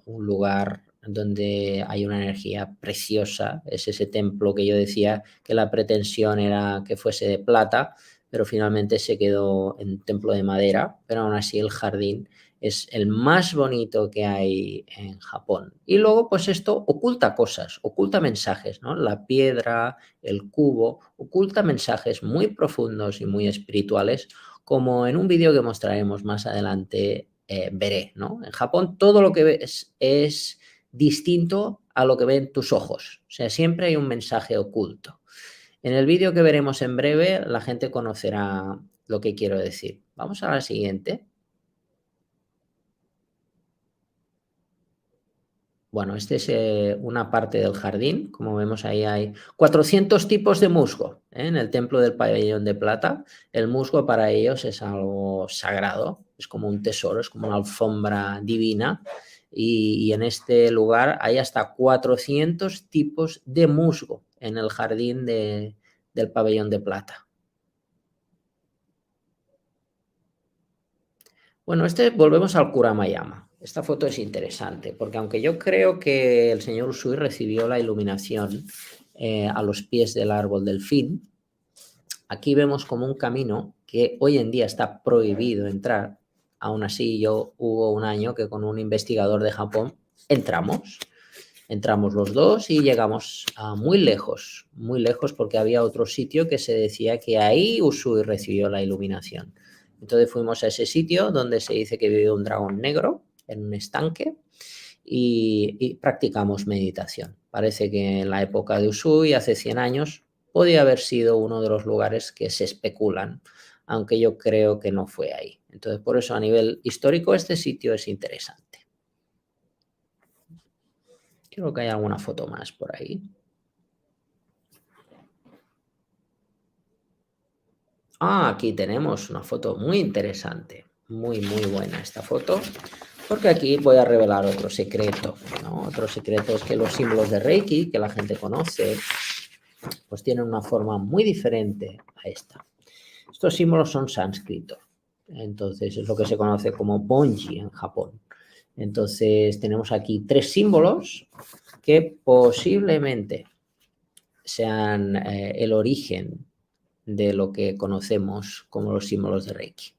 un lugar donde hay una energía preciosa. Es ese templo que yo decía que la pretensión era que fuese de plata, pero finalmente se quedó en templo de madera, pero aún así el jardín es el más bonito que hay en Japón. Y luego, pues esto oculta cosas, oculta mensajes, ¿no? La piedra, el cubo, oculta mensajes muy profundos y muy espirituales, como en un vídeo que mostraremos más adelante veré, ¿no? En Japón todo lo que ves es distinto a lo que ven tus ojos. O sea, siempre hay un mensaje oculto. En el vídeo que veremos en breve, la gente conocerá lo que quiero decir. Vamos a la siguiente. Bueno, este es una parte del jardín. Como vemos ahí hay 400 tipos de musgo en el templo del pabellón de plata. El musgo para ellos es algo sagrado, es como un tesoro, es como una alfombra divina. Y en este lugar hay hasta 400 tipos de musgo en el jardín del pabellón de plata. Bueno, volvemos al Kuramayama. Esta foto es interesante porque aunque yo creo que el señor Usui recibió la iluminación a los pies del árbol del fin, aquí vemos como un camino que hoy en día está prohibido entrar. Aún así, hubo un año que con un investigador de Japón entramos los dos y llegamos a muy lejos porque había otro sitio que se decía que ahí Usui recibió la iluminación. Entonces fuimos a ese sitio donde se dice que vive un dragón negro en un estanque y practicamos meditación. Parece que en la época de Usui, hace 100 años, podía haber sido uno de los lugares que se especulan, aunque yo creo que no fue ahí. Entonces, por eso a nivel histórico este sitio es interesante. Creo que hay alguna foto más por ahí. Aquí tenemos una foto muy interesante, muy buena esta foto. Porque aquí voy a revelar otro secreto, ¿no? Otro secreto es que los símbolos de Reiki, que la gente conoce, pues tienen una forma muy diferente a esta. Estos símbolos son sánscritos, entonces es lo que se conoce como Bonji en Japón. Entonces tenemos aquí 3 símbolos que posiblemente sean el origen de lo que conocemos como los símbolos de Reiki.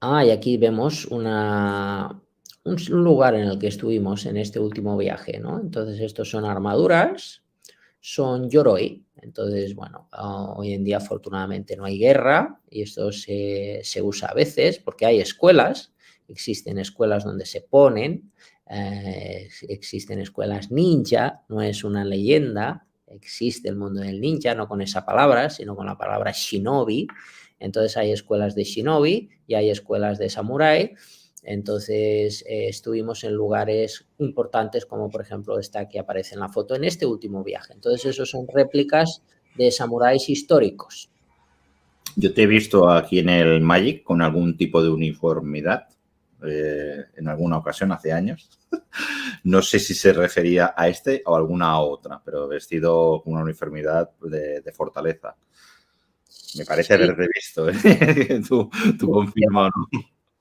Y aquí vemos un lugar en el que estuvimos en este último viaje, ¿no? Entonces estos son armaduras, son yoroi. Entonces, bueno, hoy en día afortunadamente no hay guerra y esto se usa a veces porque hay escuelas, existen escuelas donde se ponen, existen escuelas ninja, no es una leyenda, existe el mundo del ninja, no con esa palabra, sino con la palabra shinobi. Entonces hay escuelas de shinobi y hay escuelas de samurái. Entonces estuvimos en lugares importantes como por ejemplo esta que aparece en la foto en este último viaje. Entonces esos son réplicas de samuráis históricos. Yo te he visto aquí en el Magic con algún tipo de uniformidad en alguna ocasión hace años. No sé si se refería a este o a alguna otra, pero vestido con una uniformidad de fortaleza. Me parece Sí, haberte visto. ¿Eh? Tú confirma o no.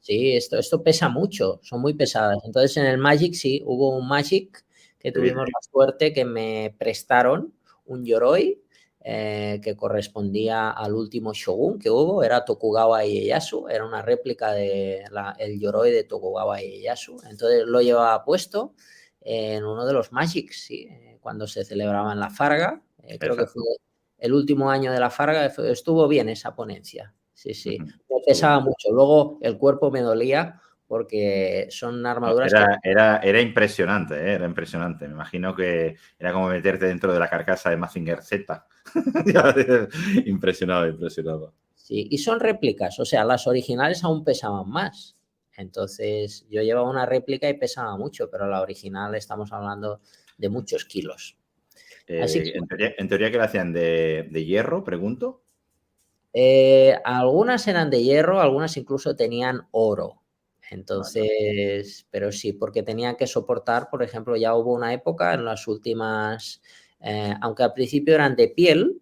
sí, esto pesa mucho, son muy pesadas. Entonces en el Magic sí, hubo un Magic que tuvimos la suerte que me prestaron un Yoroi que correspondía al último shogun que hubo, era Tokugawa Ieyasu, era una réplica del Yoroi de Tokugawa Ieyasu. Entonces lo llevaba puesto en uno de los Magics, sí, cuando se celebraba en la Farga. Creo que fue el último año de la Farga, estuvo bien esa ponencia. Sí, sí, me pesaba mucho. Luego el cuerpo me dolía porque son armaduras Era impresionante, ¿eh? Era impresionante. Me imagino que era como meterte dentro de la carcasa de Mazinger Z. Impresionado, impresionado. Sí, y son réplicas, o sea, las originales aún pesaban más. Entonces yo llevaba una réplica y pesaba mucho, pero la original estamos hablando de muchos kilos. Así que, en teoría, ¿qué le hacían? ¿De hierro, pregunto? algunas eran de hierro, algunas incluso tenían oro. Entonces, pero sí, porque tenían que soportar, por ejemplo, ya hubo una época en las últimas, aunque al principio eran de piel,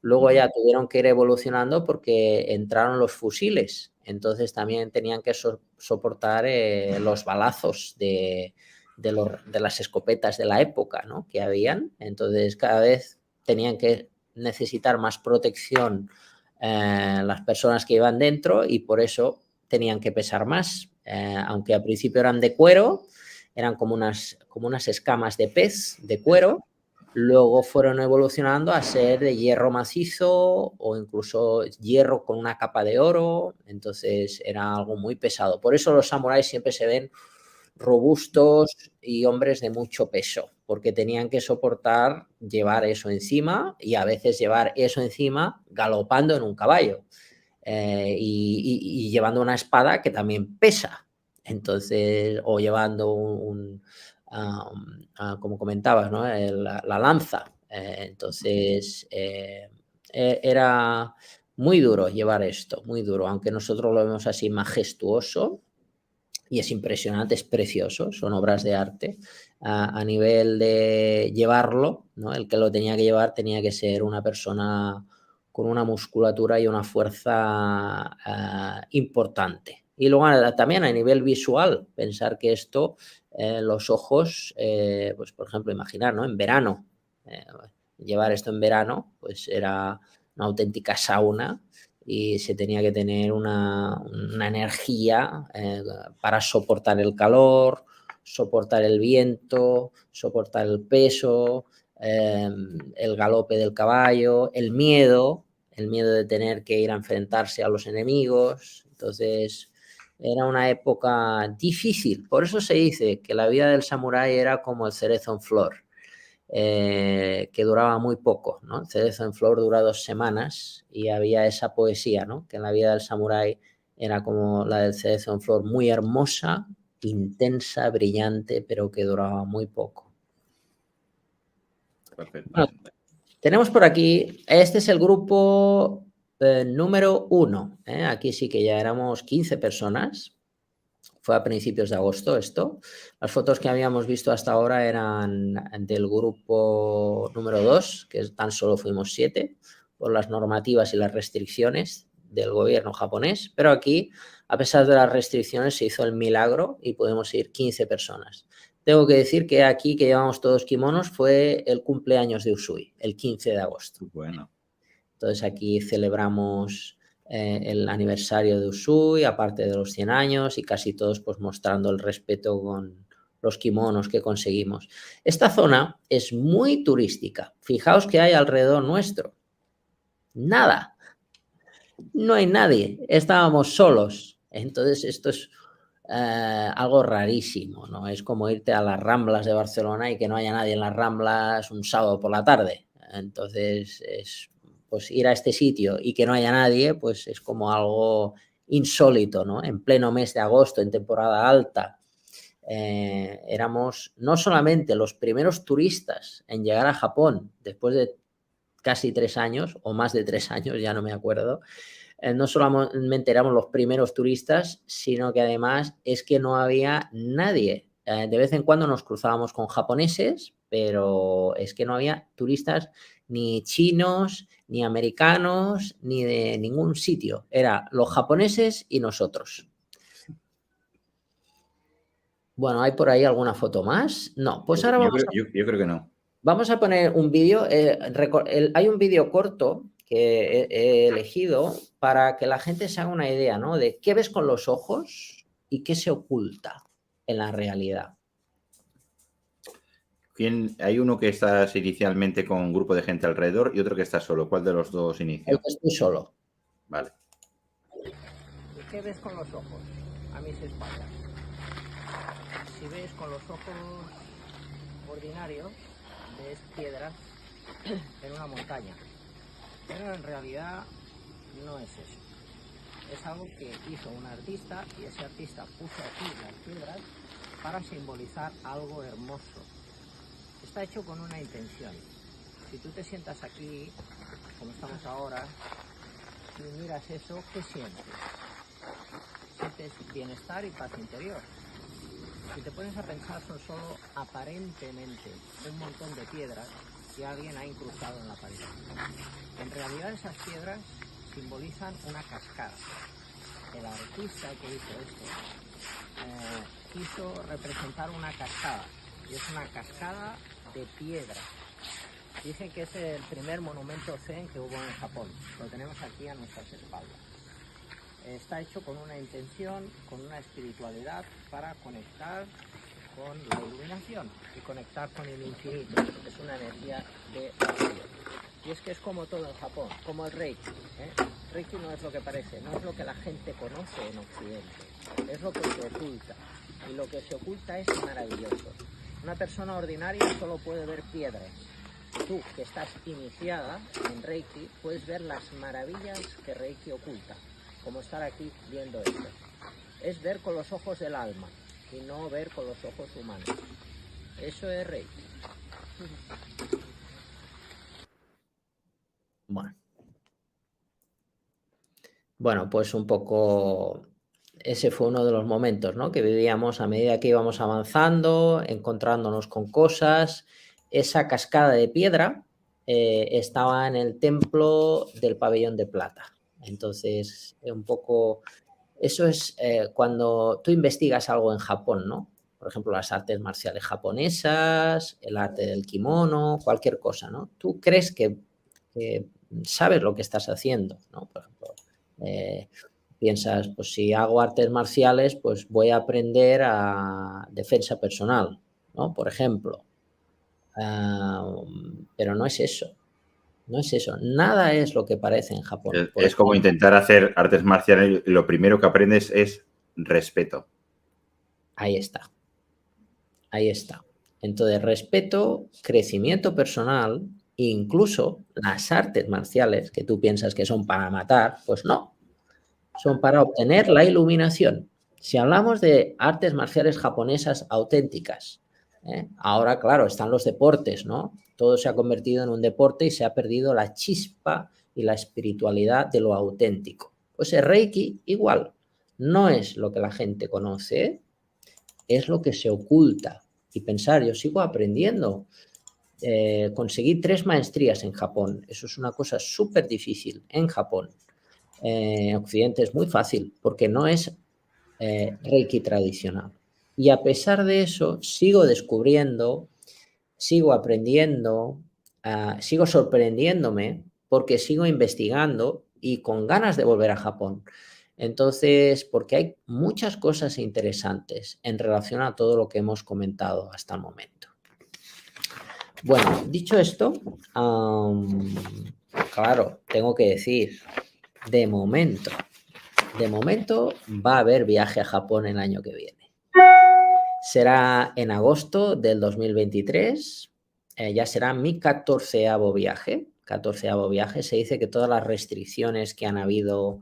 luego ya tuvieron que ir evolucionando porque entraron los fusiles. Entonces también tenían que soportar los balazos de las escopetas de la época, ¿no? Que habían. Entonces cada vez tenían que necesitar más protección las personas que iban dentro y por eso tenían que pesar más. Aunque al principio eran de cuero, eran como unas escamas de pez de cuero, luego fueron evolucionando a ser de hierro macizo o incluso hierro con una capa de oro, entonces era algo muy pesado. Por eso los samuráis siempre se ven robustos y hombres de mucho peso, porque tenían que soportar llevar eso encima y a veces llevar eso encima galopando en un caballo y llevando una espada que también pesa. Entonces, o llevando como comentabas, ¿no? La lanza. Entonces, era muy duro llevar esto, muy duro, aunque nosotros lo vemos así majestuoso y es impresionante, es precioso, son obras de arte. A nivel de llevarlo, ¿no? El que lo tenía que llevar tenía que ser una persona con una musculatura y una fuerza importante. Y luego también a nivel visual, pensar que esto, los ojos, pues por ejemplo, imaginar, ¿no? En verano, llevar esto en verano, pues era una auténtica sauna y se tenía que tener una energía para soportar el calor, soportar el viento, soportar el peso, el galope del caballo, el miedo de tener que ir a enfrentarse a los enemigos. Entonces, era una época difícil. Por eso se dice que la vida del samurái era como el cerezo en flor. Que duraba muy poco, ¿no? El cerezo en flor dura 2 semanas y había esa poesía, ¿no? Que en la vida del samurái era como la del cerezo en flor, muy hermosa, intensa, brillante, pero que duraba muy poco. Bueno, Perfectamente. tenemos por aquí, este es el grupo número 1. Aquí sí que ya éramos 15 personas. Fue a principios de agosto esto. Las fotos que habíamos visto hasta ahora eran del grupo número 2, que tan solo fuimos 7, por las normativas y las restricciones del gobierno japonés. Pero aquí, a pesar de las restricciones, se hizo el milagro y podemos ir 15 personas. Tengo que decir que aquí, que llevamos todos kimonos, fue el cumpleaños de Usui, el 15 de agosto. Bueno. Entonces aquí celebramos el aniversario de Usui, aparte de los 100 años, y casi todos pues mostrando el respeto con los kimonos que conseguimos. Esta zona es muy turística. Fijaos que hay alrededor nuestro. Nada. No hay nadie. Estábamos solos. Entonces esto es algo rarísimo, ¿no? Es como irte a las Ramblas de Barcelona y que no haya nadie en las Ramblas un sábado por la tarde. Entonces pues ir a este sitio y que no haya nadie, pues es como algo insólito, ¿no? En pleno mes de agosto, en temporada alta, éramos no solamente los primeros turistas en llegar a Japón después de casi 3 años, o más de 3 años, ya no me acuerdo. No solamente éramos los primeros turistas, sino que además es que no había nadie. De vez en cuando nos cruzábamos con japoneses, pero es que no había turistas ni chinos, ni americanos, ni de ningún sitio. Era los japoneses y nosotros. Bueno, ¿hay por ahí alguna foto más? No, pues ahora vamos yo creo que no. Vamos a poner un vídeo. Hay un vídeo corto que he elegido para que la gente se haga una idea, ¿no? De qué ves con los ojos y qué se oculta en la realidad. Hay uno que estás inicialmente con un grupo de gente alrededor y otro que está solo. ¿Cuál de los dos inició? Estoy solo. Vale. ¿Y qué ves con los ojos a mis espaldas? Si ves con los ojos ordinarios, ves piedras en una montaña. Pero en realidad no es eso. Es algo que hizo un artista y ese artista puso aquí las piedras para simbolizar algo hermoso. Está hecho con una intención. Si tú te sientas aquí, como estamos ahora, y miras eso, ¿qué sientes? Sientes bienestar y paz interior. Si te pones a pensar, son solo aparentemente un montón de piedras que alguien ha incrustado en la pared. En realidad esas piedras simbolizan una cascada. El artista que hizo esto quiso representar una cascada, y es una cascada de piedra. Dicen que es el primer monumento zen que hubo en Japón. Lo tenemos aquí a nuestras espaldas. Está hecho con una intención, con una espiritualidad para conectar con la iluminación y conectar con el infinito. Es una energía de vacío. Y es que es como todo en Japón, como el Reiki. Reiki no es lo que parece, no es lo que la gente conoce en Occidente, es lo que se oculta. Y lo que se oculta es maravilloso. Una persona ordinaria solo puede ver piedras. Tú, que estás iniciada en Reiki, puedes ver las maravillas que Reiki oculta, como estar aquí viendo esto. Es ver con los ojos del alma y no ver con los ojos humanos. Eso es Reiki. Bueno, pues un poco ese fue uno de los momentos, ¿no?, que vivíamos a medida que íbamos avanzando, encontrándonos con cosas. Esa cascada de piedra estaba en el templo del pabellón de plata. Entonces, un poco, eso es cuando tú investigas algo en Japón, ¿no? Por ejemplo, las artes marciales japonesas, el arte del kimono, cualquier cosa, ¿no? Tú crees que sabes lo que estás haciendo, ¿no? Por ejemplo, piensas, pues si hago artes marciales, pues voy a aprender a defensa personal, ¿no? Por ejemplo. Pero no es eso. No es eso. Nada es lo que parece en Japón. Es como intentar hacer artes marciales y lo primero que aprendes es respeto. Ahí está. Ahí está. Entonces, respeto, crecimiento personal, incluso las artes marciales que tú piensas que son para matar, pues no. Son para obtener la iluminación. Si hablamos de artes marciales japonesas auténticas, ahora, claro, están los deportes, ¿no? Todo se ha convertido en un deporte y se ha perdido la chispa y la espiritualidad de lo auténtico. Pues el Reiki igual, no es lo que la gente conoce, es lo que se oculta. Y pensar, yo sigo aprendiendo. Conseguí 3 maestrías en Japón. Eso es una cosa súper difícil en Japón. En Occidente es muy fácil porque no es Reiki tradicional. Y a pesar de eso, sigo descubriendo, sigo aprendiendo, sigo sorprendiéndome porque sigo investigando y con ganas de volver a Japón. Entonces, porque hay muchas cosas interesantes en relación a todo lo que hemos comentado hasta el momento. Bueno, dicho esto, claro, tengo que decir, de momento va a haber viaje a Japón el año que viene. Será en agosto del 2023, ya será mi 14º viaje. 14º viaje, se dice que todas las restricciones que han habido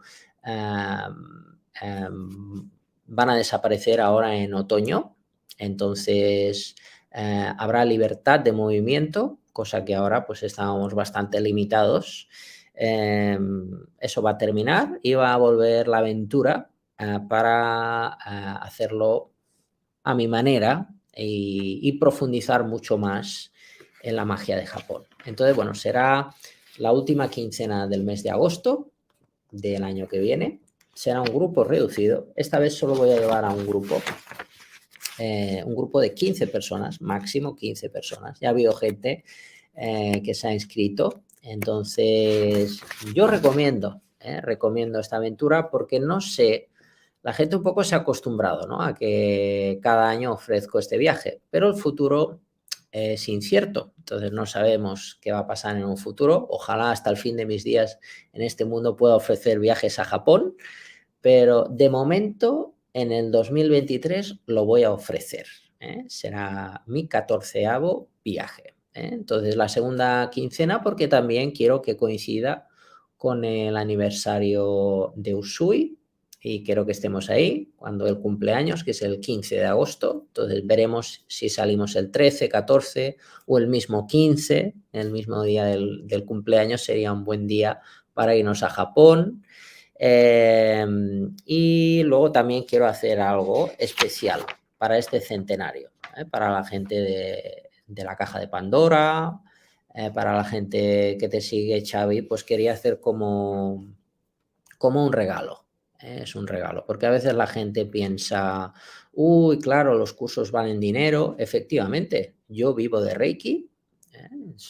van a desaparecer ahora en otoño, entonces habrá libertad de movimiento, cosa que ahora pues estábamos bastante limitados. Eso va a terminar y va a volver la aventura para hacerlo a mi manera y profundizar mucho más en la magia de Japón. Entonces, bueno, será la última quincena del mes de agosto del año que viene. Será un grupo reducido. Esta vez solo voy a llevar a un grupo de 15 personas, máximo 15 personas. Ya ha habido gente que se ha inscrito. Entonces, yo recomiendo esta aventura porque no sé, la gente un poco se ha acostumbrado, ¿no?, a que cada año ofrezco este viaje, pero el futuro es incierto, entonces no sabemos qué va a pasar en un futuro. Ojalá hasta el fin de mis días en este mundo pueda ofrecer viajes a Japón, pero de momento en el 2023 lo voy a ofrecer. Será mi 14º viaje. Entonces la segunda quincena, porque también quiero que coincida con el aniversario de Usui y quiero que estemos ahí cuando el cumpleaños, que es el 15 de agosto. Entonces veremos si salimos el 13, 14 o el mismo 15, el mismo día del cumpleaños. Sería un buen día para irnos a Japón. Y luego también quiero hacer algo especial para este centenario, para la gente de la caja de Pandora, para la gente que te sigue, Xavi, pues quería hacer como un regalo. Es un regalo, porque a veces la gente piensa, uy, claro, los cursos valen dinero. Efectivamente, yo vivo de Reiki,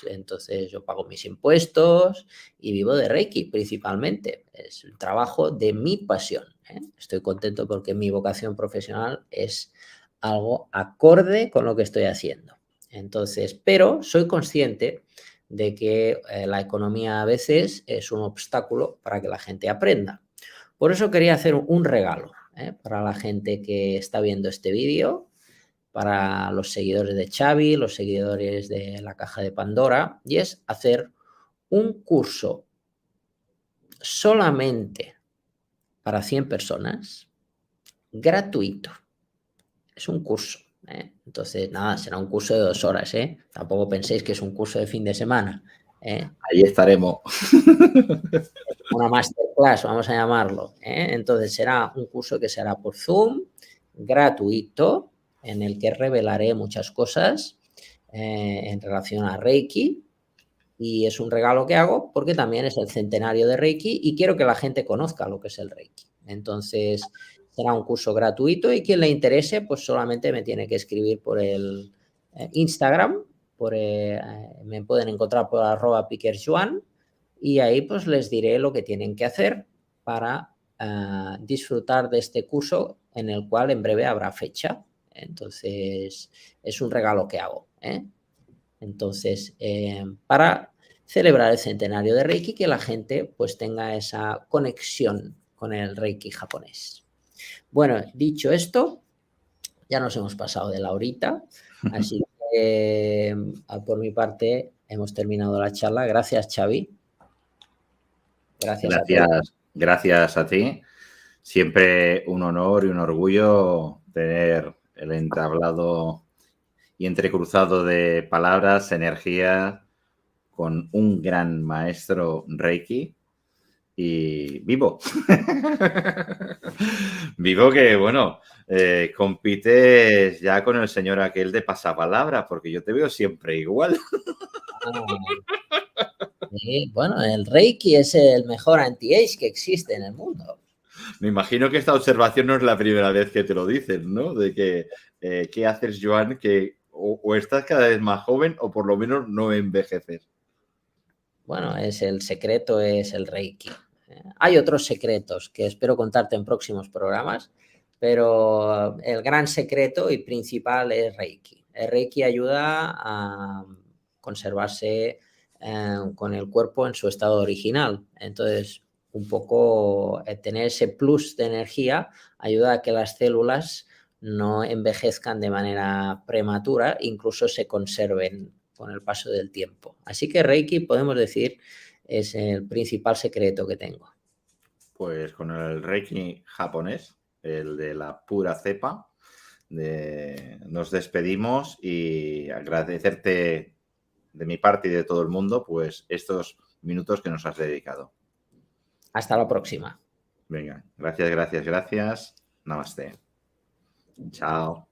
entonces yo pago mis impuestos y vivo de Reiki principalmente. Es el trabajo de mi pasión. Estoy contento porque mi vocación profesional es algo acorde con lo que estoy haciendo. Entonces, pero soy consciente de que la economía a veces es un obstáculo para que la gente aprenda. Por eso quería hacer un regalo para la gente que está viendo este vídeo, para los seguidores de Xavi, los seguidores de la caja de Pandora, y es hacer un curso solamente para 100 personas, gratuito. Es un curso. Entonces, nada, será un curso de 2 horas. Tampoco penséis que es un curso de fin de semana. Ahí estaremos. Una masterclass, vamos a llamarlo. Entonces, será un curso que será por Zoom, gratuito, en el que revelaré muchas cosas en relación a Reiki. Y es un regalo que hago porque también es el centenario de Reiki y quiero que la gente conozca lo que es el Reiki. Entonces, será un curso gratuito y quien le interese, pues solamente me tiene que escribir por el Instagram, me pueden encontrar por @piquersjoan y ahí pues les diré lo que tienen que hacer para disfrutar de este curso, en el cual en breve habrá fecha. Entonces, es un regalo que hago. Entonces, para celebrar el centenario de Reiki, que la gente pues tenga esa conexión con el Reiki japonés. Bueno, dicho esto, ya nos hemos pasado de la horita, así que por mi parte hemos terminado la charla. Gracias, Xavi. Gracias a todos. Gracias a ti. Siempre un honor y un orgullo tener el entablado y entrecruzado de palabras, energía, con un gran maestro Reiki y vivo. Vivo que, bueno, compites ya con el señor aquel de pasapalabra, porque yo te veo siempre igual. Sí, bueno, el Reiki es el mejor anti-age que existe en el mundo. Me imagino que esta observación no es la primera vez que te lo dicen, ¿no? De que, ¿qué haces, Joan? Que o estás cada vez más joven o por lo menos no envejeces. Bueno, el secreto es el Reiki. Hay otros secretos que espero contarte en próximos programas, pero el gran secreto y principal es Reiki. El Reiki ayuda a conservarse con el cuerpo en su estado original. Entonces, un poco tener ese plus de energía ayuda a que las células no envejezcan de manera prematura, incluso se conserven con el paso del tiempo. Así que Reiki, podemos decir, es el principal secreto que tengo. Pues con el Reiki japonés, el de la pura cepa, nos despedimos y agradecerte de mi parte y de todo el mundo, pues estos minutos que nos has dedicado. Hasta la próxima. Venga, gracias, gracias, gracias. Namaste. Chao.